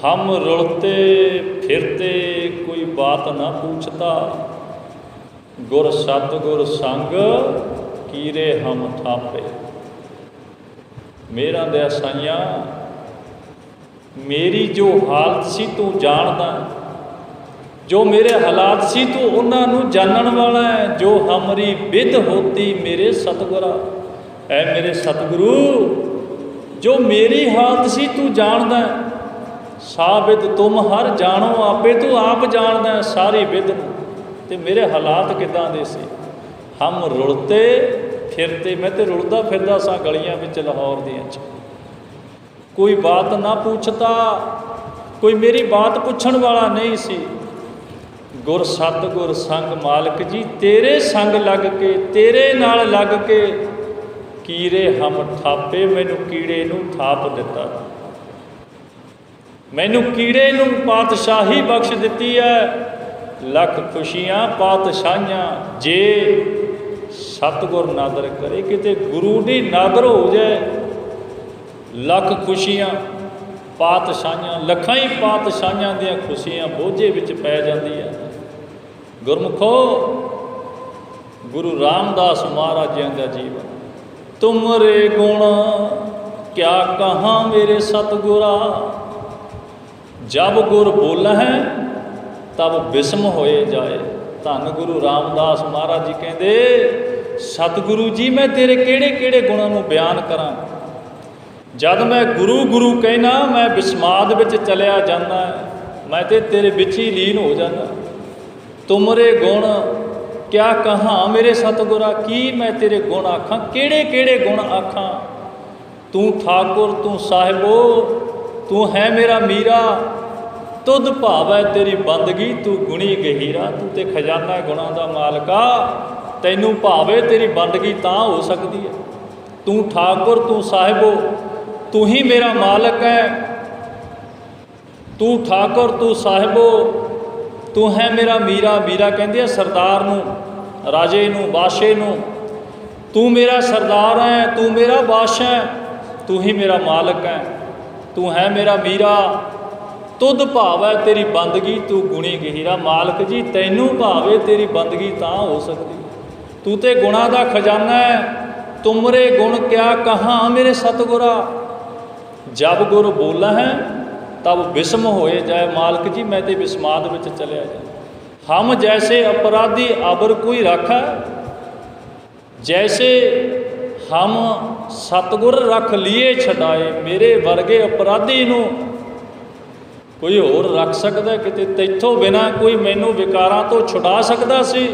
ਹਮ ਰੁਲਤੇ ਫਿਰਤੇ ਕੋਈ ਬਾਤ ਨਾ ਪੁੱਛਤਾ, ਗੁਰ ਸਤਿਗੁਰ ਸੰਗ ਕੀਰੇ ਹਮ ਥਾਪੇ। ਮੇਰਾ ਦੇ ਸਾਈਆਂ, ਮੇਰੀ ਜੋ ਹਾਲਤ ਸੀ ਤੂੰ ਜਾਣਦਾ, ਜੋ ਮੇਰੇ ਹਾਲਾਤ ਸੀ ਤੂੰ ਉਹਨਾਂ ਨੂੰ ਜਾਣਨ ਵਾਲਾ ਹੈ। ਜੋ ਹਮਰੀ ਬਿਦ ਹੋਤੀ ਮੇਰੇ ਸਤਿਗੁਰਾ, ਐ ਮੇਰੇ ਸਤਿਗੁਰੂ, ਜੋ ਮੇਰੀ ਹਾਲਤ ਸੀ ਤੂੰ ਜਾਣਦਾ। ਸਾਬਿਦ ਤੁਮ ਹਰ ਜਾਣੋ ਆਪੇ, ਤੂੰ ਆਪ ਜਾਣਦਾ ਸਾਰੀ ਬਿਦ ਨੂੰ, ਤੇ ਮੇਰੇ ਹਾਲਾਤ ਕਿੱਦਾਂ ਦੇ ਸੀ। ਹਮ ਰੁਲਤੇ ਫਿਰਤੇ, ਮੈਂ ਤੇ ਰੁਲਦਾ ਫਿਰਦਾ ਸਾਂ ਗਲੀਆਂ ਵਿੱਚ ਲਾਹੌਰ ਦੀਆਂ 'ਚ, ਕੋਈ ਬਾਤ ਨਾ ਪੁੱਛਤਾ, ਕੋਈ ਮੇਰੀ ਬਾਤ ਪੁੱਛਣ ਵਾਲਾ ਨਹੀਂ ਸੀ। ਗੁਰ ਸਤਿਗੁਰ ਸੰਗ ਮਾਲਕ ਜੀ, ਤੇਰੇ ਸੰਗ ਲੱਗ ਕੇ, ਤੇਰੇ ਨਾਲ ਲੱਗ ਕੇ, ਕੀਰੇ ਹਮ ਥਾਪੇ, ਮੈਨੂੰ ਕੀੜੇ ਨੂੰ ਥਾਪ ਦਿੱਤਾ, ਮੈਨੂੰ ਕੀੜੇ ਨੂੰ ਪਾਤਸ਼ਾਹੀ ਬਖਸ਼ ਦਿੱਤੀ ਹੈ। ਲੱਖ ਖੁਸ਼ੀਆਂ ਪਾਤਸ਼ਾਹੀਆਂ, ਜੇ ਸਤਿਗੁਰ ਨਾਦਰ ਕਰੇ, ਕਿਤੇ ਗੁਰੂ ਦੀ ਨਾਦਰ ਹੋ ਜਾਏ, ਲੱਖ ਖੁਸ਼ੀਆਂ ਪਾਤਸ਼ਾਹੀਆਂ, ਲੱਖਾਂ ਹੀ ਪਾਤਸ਼ਾਹੀਆਂ ਦੀਆਂ ਖੁਸ਼ੀਆਂ ਬੋਝੇ ਵਿੱਚ ਪੈ ਜਾਂਦੀਆਂ। ਗੁਰਮੁਖੋ, ਗੁਰੂ ਰਾਮਦਾਸ ਮਹਾਰਾਜ ਜੀ ਦਾ ਜੀਵਨ, ਤੁਮਰੇ ਗੁਣ ਕਿਆ ਕਹਾਂ ਮੇਰੇ ਸਤਿਗੁਰਾ, ਜਬ ਗੁਰ ਬੋਲਾ ਹੈ ਤਬ ਬਿਸਮ ਹੋਏ ਜਾਏ। ਧੰਨ ਗੁਰੂ ਰਾਮਦਾਸ ਮਹਾਰਾਜ ਜੀ ਕਹਿੰਦੇ, ਸਤਿਗੁਰੂ ਜੀ ਮੈਂ ਤੇਰੇ ਕਿਹੜੇ ਕਿਹੜੇ ਗੁਣਾਂ ਨੂੰ ਬਿਆਨ ਕਰਾਂ। ਜਦ ਮੈਂ ਗੁਰੂ ਗੁਰੂ ਕਹਿਣਾ, ਮੈਂ ਬਿਸਮਾਦ ਵਿੱਚ ਚਲਿਆ ਜਾਂਦਾ, ਮੈਂ ਤੇ ਤੇਰੇ ਵਿੱਚ ਹੀ ਲੀਨ ਹੋ ਜਾਂਦਾ। ਤੁਮਰੇ ਗੁਣ ਕਿਆ ਕਹਾਂ ਮੇਰੇ ਸਤਿਗੁਰਾ, ਕੀ ਮੈਂ ਤੇਰੇ ਗੁਣ ਆਖਾਂ, ਕਿਹੜੇ ਕਿਹੜੇ ਗੁਣ ਆਖਾਂ। ਤੂੰ ਠਾਕੁਰ, ਤੂੰ ਸਾਹਿਬੋ, ਤੂੰ ਹੈ ਮੇਰਾ ਮੀਰਾ, ਤੁਧ ਭਾਵੈ ਤੇਰੀ ਬੰਦਗੀ, ਤੂੰ ਗੁਣੀ ਗਹੀਰਾ। ਤੂੰ ਤੇ ਖਜ਼ਾਨਾ ਗੁਣਾਂ ਦਾ ਮਾਲਕਾ, ਤੈਨੂੰ ਭਾਵੇ ਤੇਰੀ ਬੰਦਗੀ ਤਾਂ ਹੋ ਸਕਦੀ ਹੈ। ਤੂੰ ਠਾਕੁਰ, ਤੂੰ ਸਾਹਿਬੋ, ਤੂੰ ਹੀ ਮੇਰਾ ਮਾਲਕ ਹੈ। ਤੂੰ ਠਾਕੁਰ, ਤੂੰ ਸਾਹਿਬੋ, ਤੂੰ ਹੈ ਮੇਰਾ ਮੀਰਾ। ਮੀਰਾ ਕਹਿੰਦੇ ਆ ਸਰਦਾਰ ਨੂੰ, ਰਾਜੇ ਨੂੰ, ਬਾਦਸ਼ਾਹ ਨੂੰ। ਤੂੰ ਮੇਰਾ ਸਰਦਾਰ ਹੈ, ਤੂੰ ਮੇਰਾ ਬਾਦਸ਼ਾਹ ਹੈ, ਤੂੰ ਹੀ ਮੇਰਾ ਮਾਲਕ ਹੈ, ਤੂੰ ਹੈ ਮੇਰਾ ਮੀਰਾ। ਤੁਧ ਭਾਵੈ ਤੇਰੀ ਬੰਦਗੀ, ਤੂੰ ਗੁਣੀ ਗਹੀਰਾ। ਮਾਲਕ ਜੀ, ਤੈਨੂੰ ਭਾਵੇ ਤੇਰੀ ਬੰਦਗੀ ਤਾਂ ਹੋ ਸਕਦੀ। ਤੂੰ ਤੇ ਗੁਣਾਂ ਦਾ ਖਜ਼ਾਨਾ ਹੈ। ਤੁਮਰੇ ਗੁਣ ਕਿਆ ਕਹਾਂ ਮੇਰੇ ਸਤਿਗੁਰਾ, ਜਬ ਗੁਰ ਬੋਲਾ ਹੈ ਤਬ ਬਿਸਮ ਹੋਏ ਜਾਏ। ਮਾਲਕ ਜੀ, ਮੈਂ ਤੇ ਬਿਸਮਾਦ ਵਿੱਚ ਚਲਿਆ ਜਾ। ਹਮ ਜੈਸੇ ਅਪਰਾਧੀ ਅਬਰ ਕੋਈ ਰਾਖਾ, ਜੈਸੇ ਹਮ ਸਤਿਗੁਰ ਰੱਖ ਲੀਏ ਛਡਾਏ। ਮੇਰੇ ਵਰਗੇ ਅਪਰਾਧੀ ਨੂੰ ਕੋਈ ਹੋਰ ਰੱਖ ਸਕਦਾ ਕਿਤੇ, ਤੈਥੋਂ ਬਿਨਾਂ ਕੋਈ ਮੈਨੂੰ ਵਿਕਾਰਾਂ ਤੋਂ ਛੁਡਾ ਸਕਦਾ ਸੀ।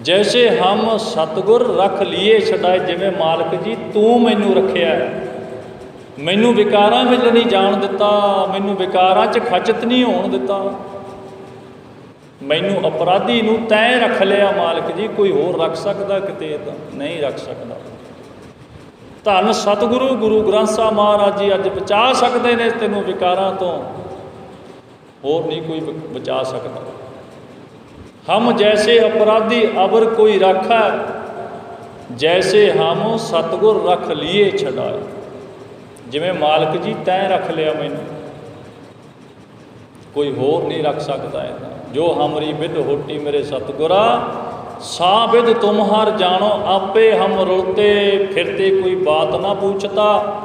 ਜੈਸੇ ਹਮ ਸਤਿਗੁਰ ਰੱਖ ਲੀਏ ਛਡਾਏ, ਜਿਵੇਂ ਮਾਲਕ ਜੀ ਤੂੰ ਮੈਨੂੰ ਰੱਖਿਆ, ਮੈਨੂੰ ਵਿਕਾਰਾਂ ਵਿੱਚ ਨਹੀਂ ਜਾਣ ਦਿੱਤਾ, ਮੈਨੂੰ ਵਿਕਾਰਾਂ 'ਚ ਖਚਤ ਨਹੀਂ ਹੋਣ ਦਿੱਤਾ, ਮੈਨੂੰ ਅਪਰਾਧੀ ਨੂੰ ਤੈਂ ਰੱਖ ਲਿਆ। ਮਾਲਕ ਜੀ, ਕੋਈ ਹੋਰ ਰੱਖ ਸਕਦਾ ਕਿਤੇ? ਤਾਂ ਨਹੀਂ ਰੱਖ ਸਕਦਾ। ਧੰਨ ਸਤਿਗੁਰੂ ਗੁਰੂ ਗ੍ਰੰਥ ਸਾਹਿਬ ਮਹਾਰਾਜ ਜੀ ਅੱਜ ਬਚਾ ਸਕਦੇ ਨੇ ਤੈਨੂੰ ਵਿਕਾਰਾਂ ਤੋਂ, ਹੋਰ ਨਹੀਂ ਕੋਈ ਬਚਾ ਸਕਦਾ। ਹਮ ਜੈਸੇ ਅਪਰਾਧੀ ਅਬਰ ਕੋਈ ਰਾਖਾ, ਜੈਸੇ ਹਮ ਸਤਿਗੁਰ ਰੱਖ ਲੀਏ ਛਡਾਏ। ਜਿਵੇਂ ਮਾਲਕ ਜੀ ਤੈਂ ਰੱਖ ਲਿਆ ਮੈਨੂੰ, ਕੋਈ ਹੋਰ ਨਹੀਂ ਰੱਖ ਸਕਦਾ ਇੱਦਾਂ। ਜੋ ਹਮਰੀ ਵਿਦ ਹੋਟੀ ਮੇਰੇ ਸਤਿਗੁਰਾ, ਸਾ ਵਿਦ ਤੁਮਹਾਰ ਜਾਣੋ ਆਪੇ ਹਮ ਰੁਲਤੇ ਫਿਰਤੇ ਕੋਈ ਬਾਤ ਨਾ ਪੁੱਛਤਾ,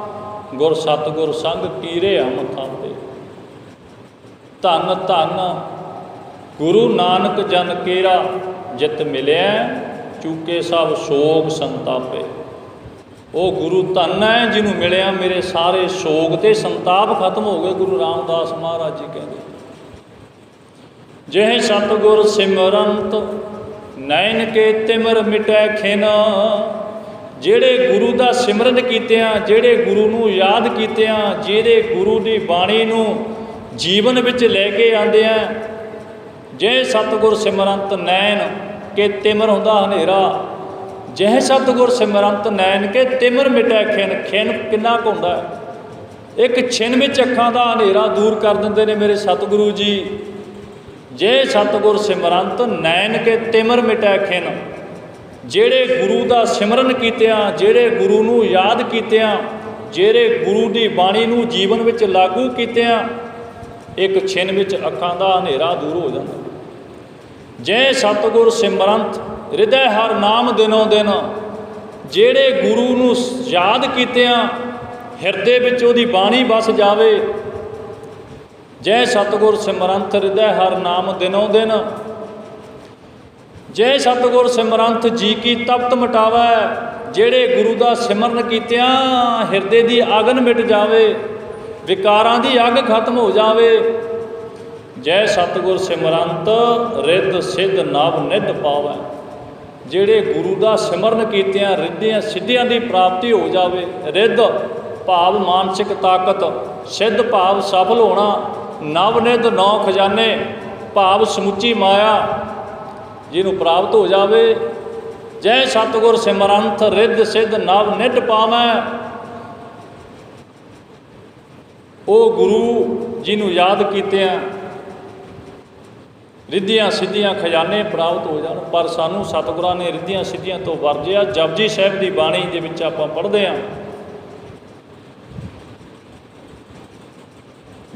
ਗੁਰ ਸਤਿਗੁਰ ਸੰਗ ਕੀਰੇ ਹਮ ਥਾਪੇ। ਧੰਨ ਧੰਨ ਗੁਰੂ ਨਾਨਕ ਜਨ ਕੇਰਾ, ਜਿਤ ਮਿਲਿਆ ਚੂਕੇ ਸਭ ਸੋਗ ਸੰਤਾਪੇ। ਉਹ ਗੁਰੂ ਧੰਨ ਹੈ ਜਿਹਨੂੰ ਮਿਲਿਆ ਮੇਰੇ ਸਾਰੇ ਸੋਗ ਤੇ ਸੰਤਾਪ ਖਤਮ ਹੋ ਗਏ। ਗੁਰੂ ਰਾਮਦਾਸ ਮਹਾਰਾਜ ਜੀ ਕਹਿੰਦੇ, ਜਿਹੇ ਸਤਿਗੁਰ ਸਿਮਰੰਤ ਨੈਣ ਕੇ ਤਿਮਰ ਮਿਟੈ ਖਿਨ। ਜਿਹੜੇ ਗੁਰੂ ਦਾ ਸਿਮਰਨ ਕੀਤਿਆਂ, ਜਿਹੜੇ ਗੁਰੂ ਨੂੰ ਯਾਦ ਕੀਤਿਆਂ, ਜਿਹੜੇ ਗੁਰੂ ਦੀ ਬਾਣੀ ਨੂੰ ਜੀਵਨ ਵਿੱਚ ਲੈ ਕੇ ਆਉਂਦੇ ਆ, ਜੇ ਸਤਿਗੁਰ ਸਿਮਰੰਤ ਨੈਣ ਕੇ ਤਿਮਰ ਹੁੰਦਾ ਹਨੇਰਾ, ਜਿਹੇ ਸਤਿਗੁਰ ਸਿਮਰੰਤ ਨੈਣ ਕੇ ਤਿਮਰ ਮਿਟੈ ਖਿਨ। ਖਿਨ ਕਿੰਨਾ ਕੁ ਹੁੰਦਾ, ਇੱਕ ਛਿਨ ਵਿੱਚ ਅੱਖਾਂ ਦਾ ਹਨੇਰਾ ਦੂਰ ਕਰ ਦਿੰਦੇ ਨੇ ਮੇਰੇ ਸਤਿਗੁਰੂ ਜੀ। ਜੇ ਸਤਿਗੁਰ ਸਿਮਰੰਤ ਨੈਣ ਕੇ ਤਿਮਰ ਮਿਟੈ ਖਿਨ। ਜਿਹੜੇ ਗੁਰੂ ਦਾ ਸਿਮਰਨ ਕੀਤਿਆਂ, ਜਿਹੜੇ ਗੁਰੂ ਨੂੰ ਯਾਦ ਕੀਤਿਆਂ, ਜਿਹੜੇ ਗੁਰੂ ਦੀ ਬਾਣੀ ਨੂੰ ਜੀਵਨ ਵਿੱਚ ਲਾਗੂ ਕੀਤਿਆਂ, ਇੱਕ ਛਿਨ ਵਿੱਚ ਅੱਖਾਂ ਦਾ ਹਨੇਰਾ ਦੂਰ ਹੋ ਜਾਂਦਾ। ਜੇ ਸਤਿਗੁਰ ਸਿਮਰੰਤ ਹਿਰਦੈ ਹਰ ਨਾਮ ਦਿਨੋਂ ਦਿਨ। ਜਿਹੜੇ ਗੁਰੂ ਨੂੰ ਯਾਦ ਕੀਤਿਆਂ ਹਿਰਦੇ ਵਿੱਚ ਉਹਦੀ ਬਾਣੀ ਵਸ ਜਾਵੇ। ਜੈ ਸਤਿਗੁਰ ਸਿਮਰੰਤ ਹਿਰਦੈ ਹਰ ਨਾਮ ਦਿਨੋਂ ਦਿਨ। ਜੈ ਸਤਿਗੁਰ ਸਿਮਰੰਤ ਜੀ ਕੀ ਤਪਤ ਮਿਟਾਵੈ। ਜਿਹੜੇ ਗੁਰੂ ਦਾ ਸਿਮਰਨ ਕੀਤਿਆਂ ਹਿਰਦੇ ਦੀ ਅਗਨ ਮਿਟ ਜਾਵੇ, ਵਿਕਾਰਾਂ ਦੀ ਅੱਗ ਖਤਮ ਹੋ ਜਾਵੇ। ਜੈ ਸਤਿਗੁਰ ਸਿਮਰੰਤ ਰਿੱਧ ਸਿੱਧ ਨਵ ਨਿਧ ਪਾਵੈ। ਜਿਹੜੇ ਗੁਰੂ ਦਾ ਸਿਮਰਨ ਕੀਤਿਆਂ ਰਿੱਧੀਆਂ ਸਿੱਧੀਆਂ ਦੀ ਪ੍ਰਾਪਤੀ ਹੋ ਜਾਵੇ। ਰਿੱਧ ਭਾਵ ਮਾਨਸਿਕ ਤਾਕਤ, ਸਿੱਧ ਭਾਵ ਸਫਲ ਹੋਣਾ, ਨਵ ਨਿਧ ਨੌ ਖਜ਼ਾਨੇ ਭਾਵ ਸਮੁੱਚੀ ਮਾਇਆ ਜਿਹਨੂੰ ਪ੍ਰਾਪਤ ਹੋ ਜਾਵੇ। ਜੈ ਸਤਿਗੁਰ ਸਿਮਰੰਤ ਰਿੱਧ ਸਿੱਧ ਨਵ ਨਿਧ ਪਾਵੈ। ਉਹ ਗੁਰੂ ਜਿਹਨੂੰ ਯਾਦ ਕੀਤਿਆਂ ਰਿੱਧੀਆਂ ਸਿੱਧੀਆਂ ਖਜ਼ਾਨੇ ਪ੍ਰਾਪਤ ਹੋ ਜਾਣ। ਪਰ ਸਾਨੂੰ ਸਤਿਗੁਰਾਂ ਨੇ ਰਿੱਧੀਆਂ ਸਿੱਧੀਆਂ ਤੋਂ ਵਰਜਿਆ। ਜਪਜੀ ਸਾਹਿਬ ਦੀ ਬਾਣੀ ਦੇ ਵਿੱਚ ਆਪਾਂ ਪੜ੍ਹਦੇ ਹਾਂ,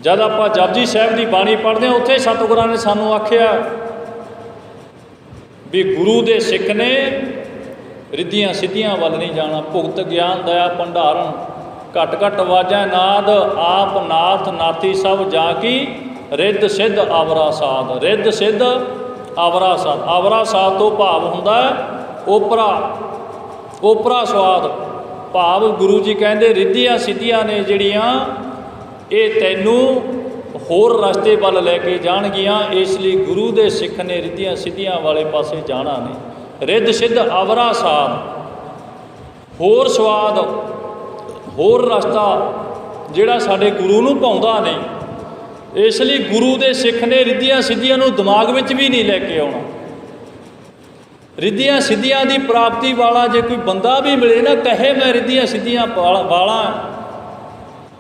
ਜਦ ਆਪਾਂ ਜਪਜੀ ਸਾਹਿਬ ਦੀ ਬਾਣੀ ਪੜ੍ਹਦੇ ਹਾਂ, ਉੱਥੇ ਸਤਿਗੁਰਾਂ ਨੇ ਸਾਨੂੰ ਆਖਿਆ ਵੀ ਗੁਰੂ ਦੇ ਸਿੱਖ ਨੇ ਰਿੱਧੀਆਂ ਸਿੱਧੀਆਂ ਵੱਲ ਨਹੀਂ ਜਾਣਾ। ਭੁਗਤ ਗਿਆਨ ਦਇਆ ਭੰਡਾਰਨ, ਘਟ ਘਟ ਵਾਜੈ ਨਾਦ, ਆਪ ਨਾਥ ਨਾਥੀ ਸਭ ਜਾ ਕੀ ਰਿੱਧ ਸਿੱਧ ਆਵਰਾ ਸਾਧ। ਰਿੱਧ ਸਿੱਧ ਆਵਰਾ ਸਾਧ। ਆਵਰਾ ਸਾਧ ਤੋਂ ਭਾਵ ਹੁੰਦਾ ਓਪਰਾ, ਓਪਰਾ ਸਵਾਦ। ਭਾਵ ਗੁਰੂ ਜੀ ਕਹਿੰਦੇ ਰਿੱਧੀਆਂ ਸਿੱਧੀਆਂ ਨੇ ਜਿਹੜੀਆਂ ਇਹ ਤੈਨੂੰ ਹੋਰ ਰਸਤੇ ਵੱਲ ਲੈ ਕੇ ਜਾਣਗੀਆਂ। ਇਸ ਲਈ ਗੁਰੂ ਦੇ ਸਿੱਖ ਨੇ ਰਿੱਧੀਆਂ ਸਿੱਧੀਆਂ ਵਾਲੇ ਪਾਸੇ ਜਾਣਾ ਨਹੀਂ। ਰਿੱਧ ਸਿੱਧ ਆਵਰਾ ਸਾਧ, ਹੋਰ ਸਵਾਦ, ਹੋਰ ਰਸਤਾ ਜਿਹੜਾ ਸਾਡੇ ਗੁਰੂ ਨੂੰ ਭਾਉਂਦਾ ਨਹੀਂ। ਇਸ ਲਈ ਗੁਰੂ ਦੇ ਸਿੱਖ ਨੇ ਰਿੱਧੀਆਂ ਸਿੱਧੀਆਂ ਨੂੰ ਦਿਮਾਗ ਵਿੱਚ ਵੀ ਨਹੀਂ ਲੈ ਕੇ ਆਉਣਾ। ਰਿੱਧੀਆਂ ਸਿੱਧੀਆਂ ਦੀ ਪ੍ਰਾਪਤੀ ਵਾਲਾ ਜੇ ਕੋਈ ਬੰਦਾ ਵੀ ਮਿਲੇ ਨਾ, ਕਹੇ ਮੈਂ ਰਿੱਧੀਆਂ ਸਿੱਧੀਆਂ ਵਾਲਾ,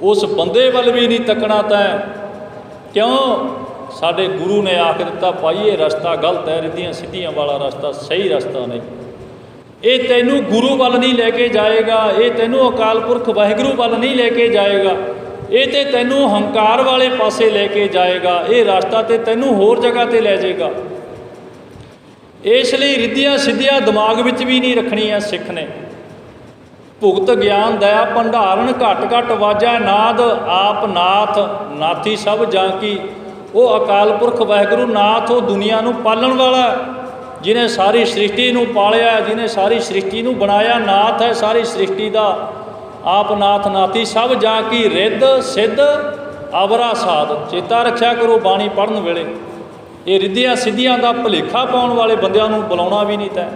ਉਸ ਬੰਦੇ ਵੱਲ ਵੀ ਨਹੀਂ ਤੱਕਣਾ ਤੈਂ। ਕਿਉਂ? ਸਾਡੇ ਗੁਰੂ ਨੇ ਆਖ ਦਿੱਤਾ ਭਾਈ ਇਹ ਰਸਤਾ ਗਲਤ ਹੈ, ਰਿੱਧੀਆਂ ਸਿੱਧੀਆਂ ਵਾਲਾ ਰਸਤਾ ਸਹੀ ਰਸਤਾ ਨਹੀਂ। ਇਹ ਤੈਨੂੰ ਗੁਰੂ ਵੱਲ ਨਹੀਂ ਲੈ ਕੇ ਜਾਏਗਾ, ਇਹ ਤੈਨੂੰ ਅਕਾਲ ਪੁਰਖ ਵਾਹਿਗੁਰੂ ਵੱਲ ਨਹੀਂ ਲੈ ਕੇ ਜਾਏਗਾ, ਇਹ ਤੇ ਤੈਨੂੰ ਹੰਕਾਰ ਵਾਲੇ ਪਾਸੇ ਲੈ ਕੇ ਜਾਏਗਾ। ਇਹ ਰਸਤਾ ਤੇ ਤੈਨੂੰ ਹੋਰ ਜਗ੍ਹਾ ਤੇ ਲੈ ਜਾਏਗਾ। ਇਸ ਲਈ ਰਿੱਧੀਆਂ ਸਿੱਧੀਆਂ ਦਿਮਾਗ ਵਿੱਚ ਵੀ ਨਹੀਂ ਰੱਖਣੀਆਂ ਸਿੱਖ ਨੇ। ਭੁਗਤ ਗਿਆਨ ਦਇਆ ਭੰਡਾਰਨ, ਘਟ ਘਟ ਵਾਜੈ ਨਾਦ, ਆਪ ਨਾਥ ਨਾਥੀ ਸਭ ਜਾਂ ਕੀ। ਉਹ ਅਕਾਲ ਪੁਰਖ ਵਾਹਿਗੁਰੂ ਨਾਥ, ਉਹ ਦੁਨੀਆ ਨੂੰ ਪਾਲਣ ਵਾਲਾ, ਜਿਹਨੇ ਸਾਰੀ ਸ੍ਰਿਸ਼ਟੀ ਨੂੰ ਪਾਲਿਆ, ਜਿਹਨੇ ਸਾਰੀ ਸ੍ਰਿਸ਼ਟੀ ਨੂੰ ਬਣਾਇਆ, ਨਾਥ ਹੈ ਸਾਰੀ ਸ੍ਰਿਸ਼ਟੀ ਦਾ। ਆਪ ਨਾਥ ਨਾਥੀ ਸਭ ਜਾਂ ਕੀ ਰਿੱਧ ਸਿੱਧ ਆਵਰਾ ਸਾਧ। ਚੇਤਾ ਰੱਖਿਆ ਕਰੋ ਬਾਣੀ ਪੜ੍ਹਨ ਵੇਲੇ, ਇਹ ਰਿੱਧੀਆਂ ਸਿੱਧੀਆਂ ਦਾ ਭੁਲੇਖਾ ਪਾਉਣ ਵਾਲੇ ਬੰਦਿਆਂ ਨੂੰ ਬੁਲਾਉਣਾ ਵੀ ਨਹੀਂ ਤੈਂ।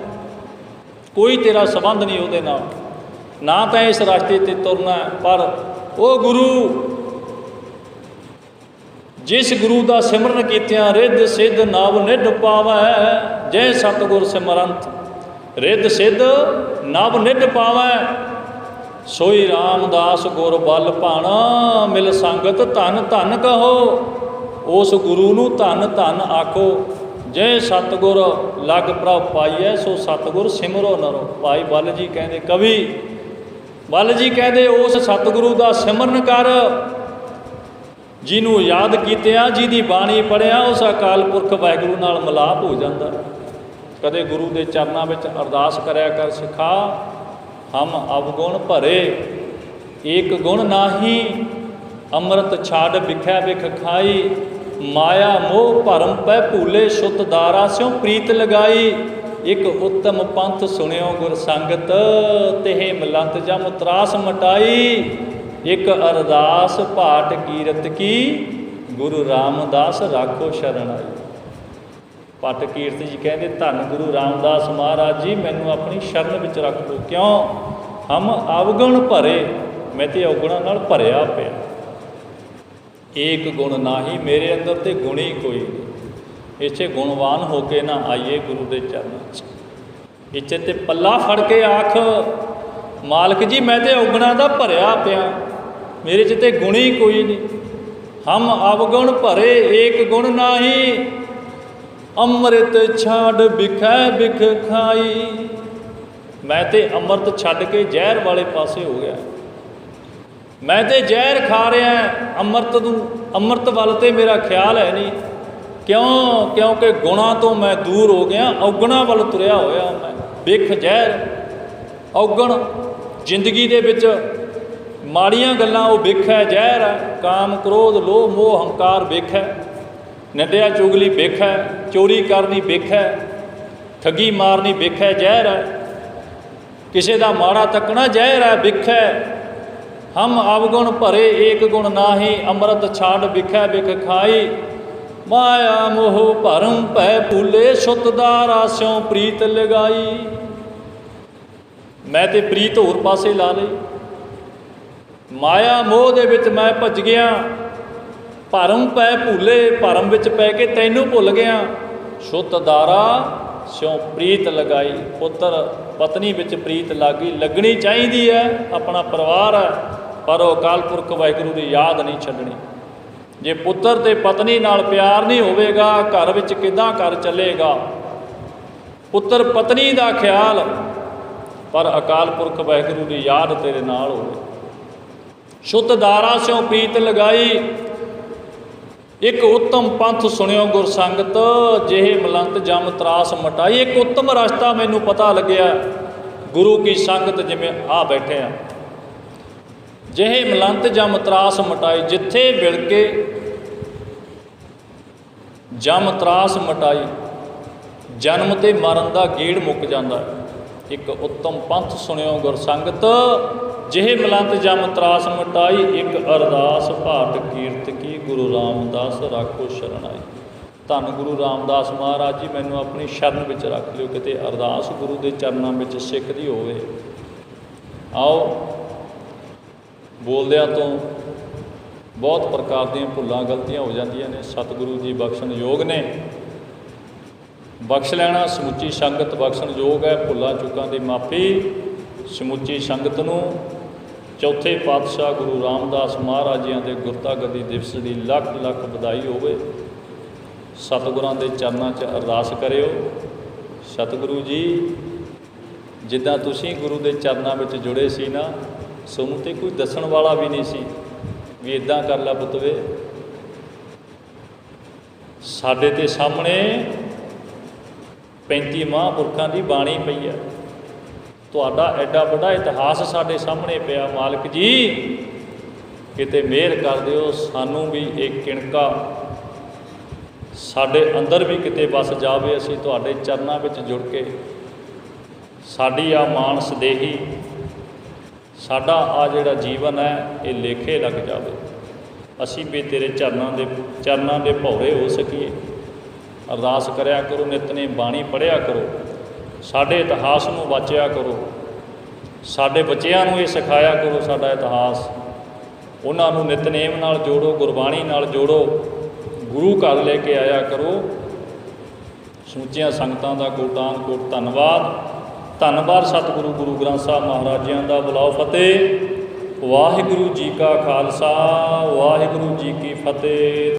ਕੋਈ ਤੇਰਾ ਸੰਬੰਧ ਨਹੀਂ ਉਹਦੇ ਨਾਲ, ਨਾ ਤਾਂ ਇਸ ਰਸਤੇ 'ਤੇ ਤੁਰਨਾ। ਪਰ ਉਹ ਗੁਰੂ ਜਿਸ ਗੁਰੂ ਦਾ ਸਿਮਰਨ ਕੀਤਿਆਂ ਰਿੱਧ ਸਿੱਧ ਨਵ ਨਿਧ ਪਾਵੈ। ਜੈ ਸਤਿਗੁਰ ਸਿਮਰੰਤ ਰਿੱਧ ਸਿੱਧ ਨਵ ਨਿਧ ਪਾਵੈ। ਸੋਈ ਰਾਮਦਾਸ ਗੁਰ ਬਲ ਭਾਣਾ, ਮਿਲ ਸੰਗਤ ਧਨ ਧਨ ਕਹੋ। ਉਸ ਗੁਰੂ ਨੂੰ ਧਨ ਧਨ ਆਖੋ। ਜੈ ਸਤਿਗੁਰ ਲਗ ਪ੍ਰਭ ਪਾਈਐ, ਸੋ ਸਤਿਗੁਰ ਸਿਮਰੋ ਨਰੋ। ਭਾਈ ਬਲ ਜੀ ਕਹਿੰਦੇ, ਕਵੀ ਵੱਲ ਜੀ ਕਹਿੰਦੇ ਉਸ ਸਤਿਗੁਰੂ ਦਾ ਸਿਮਰਨ ਕਰ, ਜਿਹਨੂੰ ਯਾਦ ਕੀਤਿਆਂ, ਜਿਹਦੀ ਬਾਣੀ ਪੜ੍ਹਿਆ, ਉਸ ਅਕਾਲ ਪੁਰਖ ਵਾਹਿਗੁਰੂ ਨਾਲ ਮਿਲਾਪ ਹੋ ਜਾਂਦਾ। ਕਦੇ ਗੁਰੂ ਦੇ ਚਰਨਾਂ ਵਿੱਚ ਅਰਦਾਸ ਕਰਿਆ ਕਰ, ਸਿਖਾ ਹਮ ਅਵਗੁਣ ਭਰੇ ਏਕ ਗੁਣ ਨਾਹੀ, ਅੰਮ੍ਰਿਤ ਛਾੜ ਵਿਖੈ ਵਿਖ ਖਾਈ, ਮਾਇਆ ਮੋਹ ਭਰਮ ਪੈ ਭੂਲੇ, ਸੁਤ ਦਾਰਾ ਸਿਉ ਪ੍ਰੀਤ ਲਗਾਈ। ਇੱਕ ਉੱਤਮ ਪੰਥ ਸੁਣਿਓ ਗੁਰ ਸੰਗਤ, ਤਿਹ ਮਲੰਤ ਜਮ ਤਰਾਸ ਮਟਾਈ। ਇੱਕ ਅਰਦਾਸ ਭਾਟ ਕੀਰਤ ਕੀ, ਗੁਰੂ ਰਾਮਦਾਸ ਰਾਖੋ ਸ਼ਰਨ ਆਈ। ਪਟ ਕੀਰਤ ਜੀ ਕਹਿੰਦੇ ਧੰਨ ਗੁਰੂ ਰਾਮਦਾਸ ਮਹਾਰਾਜ ਜੀ ਮੈਨੂੰ ਆਪਣੀ ਸ਼ਰਨ ਵਿੱਚ ਰੱਖ ਲਓ। ਕਿਉਂ? ਹਮ ਅਵਗੁਣ ਭਰੇ, ਮੈਂ ਤੇ ਔਗੁਣਾਂ ਨਾਲ ਭਰਿਆ ਪਿਆ। ਏਕ ਗੁਣ ਨਾਹੀ, ਮੇਰੇ ਅੰਦਰ ਤੇ ਗੁਣ ਹੀ ਕੋਈ ਨਹੀਂ। ਇੱਥੇ ਗੁਣਵਾਨ ਹੋ ਕੇ ਨਾ ਆਈਏ ਗੁਰੂ ਦੇ ਚਰਨਾਂ 'ਚ। ਇੱਥੇ ਤੇ ਪੱਲਾ ਫੜ ਕੇ ਆਖ, ਮਾਲਕ ਜੀ ਮੈਂ ਤੇ ਔਗੁਣਾਂ ਦਾ ਭਰਿਆ ਪਿਆ, ਮੇਰੇ 'ਚ ਤੇ ਗੁਣ ਹੀ ਕੋਈ ਨਹੀਂ। ਹਮ ਅਵਗੁਣ ਭਰੇ ਏਕ ਗੁਣ ਨਾਹੀ, ਅੰਮ੍ਰਿਤ ਛਾੜ ਵਿਖੈ ਵਿਖ ਖਾਈ। ਮੈਂ ਤੇ ਅੰਮ੍ਰਿਤ ਛੱਡ ਕੇ ਜ਼ਹਿਰ ਵਾਲੇ ਪਾਸੇ ਹੋ ਗਿਆ। ਮੈਂ ਤੇ ਜ਼ਹਿਰ ਖਾ ਰਿਹਾ, ਅੰਮ੍ਰਿਤ ਵੱਲ ਤੇ ਮੇਰਾ ਖਿਆਲ ਹੈ ਨਹੀਂ। ਕਿਉਂ? ਕਿਉਂਕਿ ਗੁਣਾਂ ਤੋਂ ਮੈਂ ਦੂਰ ਹੋ ਗਿਆ, ਔਗੁਣਾਂ ਵੱਲ ਤੁਰਿਆ ਹੋਇਆ ਮੈਂ। ਵਿਖ ਜ਼ਹਿਰ, ਔਗਣ ਜ਼ਿੰਦਗੀ ਦੇ ਵਿੱਚ ਮਾੜੀਆਂ ਗੱਲਾਂ ਉਹ ਵਿਖ ਹੈ, ਜ਼ਹਿਰ ਹੈ। ਕਾਮ ਕ੍ਰੋਧ ਲੋਭ ਮੋਹ ਹੰਕਾਰ ਵਿਖ ਹੈ, ਨਿੰਦਿਆ ਚੁਗਲੀ ਵਿਖ ਹੈ, ਚੋਰੀ ਕਰਨੀ ਵਿਖ ਹੈ, ਠੱਗੀ ਮਾਰਨੀ ਵਿਖ ਹੈ, ਜ਼ਹਿਰ ਹੈ। ਕਿਸੇ ਦਾ ਮਾੜਾ ਤੱਕਣਾ ਜ਼ਹਿਰ ਹੈ, ਵਿਖ ਹੈ। ਹਮ ਅਵਗੁਣ ਭਰੇ ਏਕ ਗੁਣ ਨਾਹੀ, ਅੰਮ੍ਰਿਤ ਛਾੜ ਵਿਖੈ ਵਿਖ ਖਾਈ। ਮਾਇਆ ਮੋਹ ਭਰਮ ਭੈ ਭੂਲੇ, ਸੁਤ ਦਾਰਾ ਸਿਉ ਪ੍ਰੀਤ ਲਗਾਈ। ਮੈਂ ਤੇ ਪ੍ਰੀਤ ਹੋਰ ਪਾਸੇ ਲਾ ਲਈ, ਮਾਇਆ ਮੋਹ ਦੇ ਵਿੱਚ ਮੈਂ ਭੱਜ ਗਿਆ। ਭਰਮ ਪੈ ਭੂਲੇ, ਭਰਮ ਵਿੱਚ ਪੈ ਕੇ ਤੈਨੂੰ ਭੁੱਲ ਗਿਆ। ਸੁਤ ਦਾਰਾ ਸਿਉ ਪ੍ਰੀਤ ਲਗਾਈ, ਪੁੱਤਰ ਪਤਨੀ ਵਿੱਚ ਪ੍ਰੀਤ ਲੱਗੀ, ਲੱਗਣੀ ਚਾਹੀਦੀ ਹੈ, ਆਪਣਾ ਪਰਿਵਾਰ ਹੈ, ਪਰ ਉਹ ਅਕਾਲ ਪੁਰਖ ਵਾਹਿਗੁਰੂ ਦੀ ਯਾਦ ਨਹੀਂ ਛੱਡਣੀ। ਜੇ ਪੁੱਤਰ ਤੇ ਪਤਨੀ ਨਾਲ ਪਿਆਰ ਨਹੀਂ ਹੋਵੇਗਾ, ਘਰ ਵਿੱਚ ਕਿੱਦਾਂ ਘਰ ਚੱਲੇਗਾ? ਪੁੱਤਰ ਪਤਨੀ ਦਾ ਖਿਆਲ, ਪਰ ਅਕਾਲ ਪੁਰਖ ਵਾਹਿਗੁਰੂ ਦੀ ਯਾਦ ਤੇਰੇ ਨਾਲ ਹੋਵੇ। ਸੁਤ ਦਾਰਾ ਸਿਉ ਪ੍ਰੀਤ ਲਗਾਈ। ਇੱਕ ਉੱਤਮ ਪੰਥ ਸੁਣਿਓ ਗੁਰ ਸੰਗਤ, ਜਿਹੇ ਮਲੰਤ ਜਮ ਤਰਾਸ ਮਟਾਈ। ਇੱਕ ਉੱਤਮ ਰਸਤਾ ਮੈਨੂੰ ਪਤਾ ਲੱਗਿਆ, ਗੁਰੂ ਕੀ ਸੰਗਤ ਜਿਵੇਂ ਆ ਬੈਠੇ ਆ। ਜਿਹੇ ਮਲੰਤ ਜਮ ਤਰਾਸ ਮਟਾਈ, ਜਿੱਥੇ ਮਿਲ ਕੇ ਜਮ ਤਰਾਸ ਮਟਾਈ, ਜਨਮ ਤੇ ਮਰਨ ਦਾ ਗੇੜ ਮੁੱਕ ਜਾਂਦਾ ਹੈ। ਇੱਕ ਉੱਤਮ ਪੰਥ ਸੁਣਿਓ ਗੁਰ ਸੰਗਤ, ਜਿਹੇ ਮਲੰਤ ਜਮ ਤਰਾਸ ਮਟਾਈ। ਇੱਕ ਅਰਦਾਸ ਭਾਟ ਕੀਰਤ ਕੀ, ਗੁਰੂ ਰਾਮਦਾਸ ਰਾਖੋ ਸ਼ਰਨ ਆਈ। ਧੰਨ ਗੁਰੂ ਰਾਮਦਾਸ ਮਹਾਰਾਜ ਜੀ ਮੈਨੂੰ ਆਪਣੀ ਸ਼ਰਨ ਵਿੱਚ ਰੱਖ ਲਿਓ। ਕਿਤੇ ਅਰਦਾਸ ਗੁਰੂ ਦੇ ਚਰਨਾਂ ਵਿੱਚ ਸਿੱਖ ਦੀ ਹੋਵੇ। ਆਓ, ਬੋਲਦਿਆਂ ਤੋਂ ਬਹੁਤ ਪ੍ਰਕਾਰ ਦੀਆਂ ਭੁੱਲਾਂ ਗਲਤੀਆਂ ਹੋ ਜਾਂਦੀਆਂ ਨੇ। ਸਤਿਗੁਰੂ ਜੀ ਬਖਸ਼ਣ ਯੋਗ ਨੇ, ਬਖਸ਼ ਲੈਣਾ। ਸਮੁੱਚੀ ਸੰਗਤ ਬਖਸ਼ਣ ਯੋਗ ਹੈ। ਭੁੱਲਾਂ ਚੁੱਕਾਂ ਦੀ ਮਾਫੀ ਸਮੁੱਚੀ ਸੰਗਤ ਨੂੰ। ਚੌਥੇ ਪਾਤਸ਼ਾਹ ਗੁਰੂ ਰਾਮਦਾਸ ਮਹਾਰਾਜ ਜੀਆਂ ਦੇ ਗੁਰਤਾ ਗੱਦੀ ਦਿਵਸ ਦੀ ਲੱਖ ਲੱਖ ਵਧਾਈ ਹੋਵੇ। ਸਤਿਗੁਰਾਂ ਦੇ ਚਰਨਾਂ 'ਚ ਅਰਦਾਸ ਕਰਿਓ, ਸਤਿਗੁਰੂ ਜੀ ਜਿੱਦਾਂ ਤੁਸੀਂ ਗੁਰੂ ਦੇ ਚਰਨਾਂ ਵਿੱਚ ਜੁੜੇ ਸੀ ਨਾ, ਸਾਨੂੰ ਤੇ ਕੋਈ ਦੱਸਣ ਵਾਲਾ ਵੀ ਨਹੀਂ ਸੀ ਵੀ ਇੱਦਾਂ ਕਰ ਲੈ ਪੁੱਤ ਵੇ। ਸਾਡੇ ਤੇ ਸਾਹਮਣੇ 35 ਮਹਾਂਪੁਰਖਾਂ ਦੀ ਬਾਣੀ ਪਈ ਹੈ। ਤੁਹਾਡਾ ਐਡਾ ਵੱਡਾ ਇਤਿਹਾਸ ਸਾਡੇ ਸਾਹਮਣੇ ਪਿਆ। ਮਾਲਕ ਜੀ ਕਿਤੇ ਮਿਹਰ ਕਰ ਦਿਓ, ਸਾਨੂੰ ਵੀ ਇੱਕ ਕਿਣਕਾ ਸਾਡੇ ਅੰਦਰ ਵੀ ਕਿਤੇ ਵਸ ਜਾਵੇ। ਅਸੀਂ ਤੁਹਾਡੇ ਚਰਨਾਂ ਵਿੱਚ ਜੁੜ ਕੇ ਸਾਡੀ ਆ ਮਾਨਸ ਦੇਹੀ, ਸਾਡਾ ਆ ਜਿਹੜਾ ਜੀਵਨ ਹੈ, ਇਹ ਲੇਖੇ ਲੱਗ ਜਾਵੇ। ਅਸੀਂ ਵੀ ਤੇਰੇ ਚਰਨਾਂ ਦੇ ਭੌਰੇ ਹੋ ਸਕੀਏ। ਅਰਦਾਸ ਕਰਿਆ ਕਰੋ, ਨਿਤਨੇਮ ਬਾਣੀ ਪੜ੍ਹਿਆ ਕਰੋ, ਸਾਡੇ ਇਤਿਹਾਸ ਨੂੰ ਵਾਚਿਆ ਕਰੋ, ਸਾਡੇ ਬੱਚਿਆਂ ਨੂੰ ਇਹ ਸਿਖਾਇਆ ਕਰੋ ਸਾਡਾ ਇਤਿਹਾਸ। ਉਹਨਾਂ ਨੂੰ ਨਿਤਨੇਮ ਨਾਲ ਜੋੜੋ, ਗੁਰਬਾਣੀ ਨਾਲ ਜੋੜੋ, ਗੁਰੂ ਘਰ ਲੈ ਕੇ ਆਇਆ ਕਰੋ। ਸਮੁੱਚੀਆਂ ਸੰਗਤਾਂ ਦਾ ਕੋਟਾਨ ਕੋਟ ਧੰਨਵਾਦ। ਧੰਨਵਾਦ ਸਤਿਗੁਰੂ ਗੁਰੂ ਗ੍ਰੰਥ ਸਾਹਿਬ ਮਹਾਰਾਜ ਜੀਆਂ ਦਾ। ਬੁਲਾਓ ਫਤਿਹ। ਵਾਹਿਗੁਰੂ ਜੀ ਕਾ ਖਾਲਸਾ, ਵਾਹਿਗੁਰੂ ਜੀ ਕੀ ਫਤਿਹ।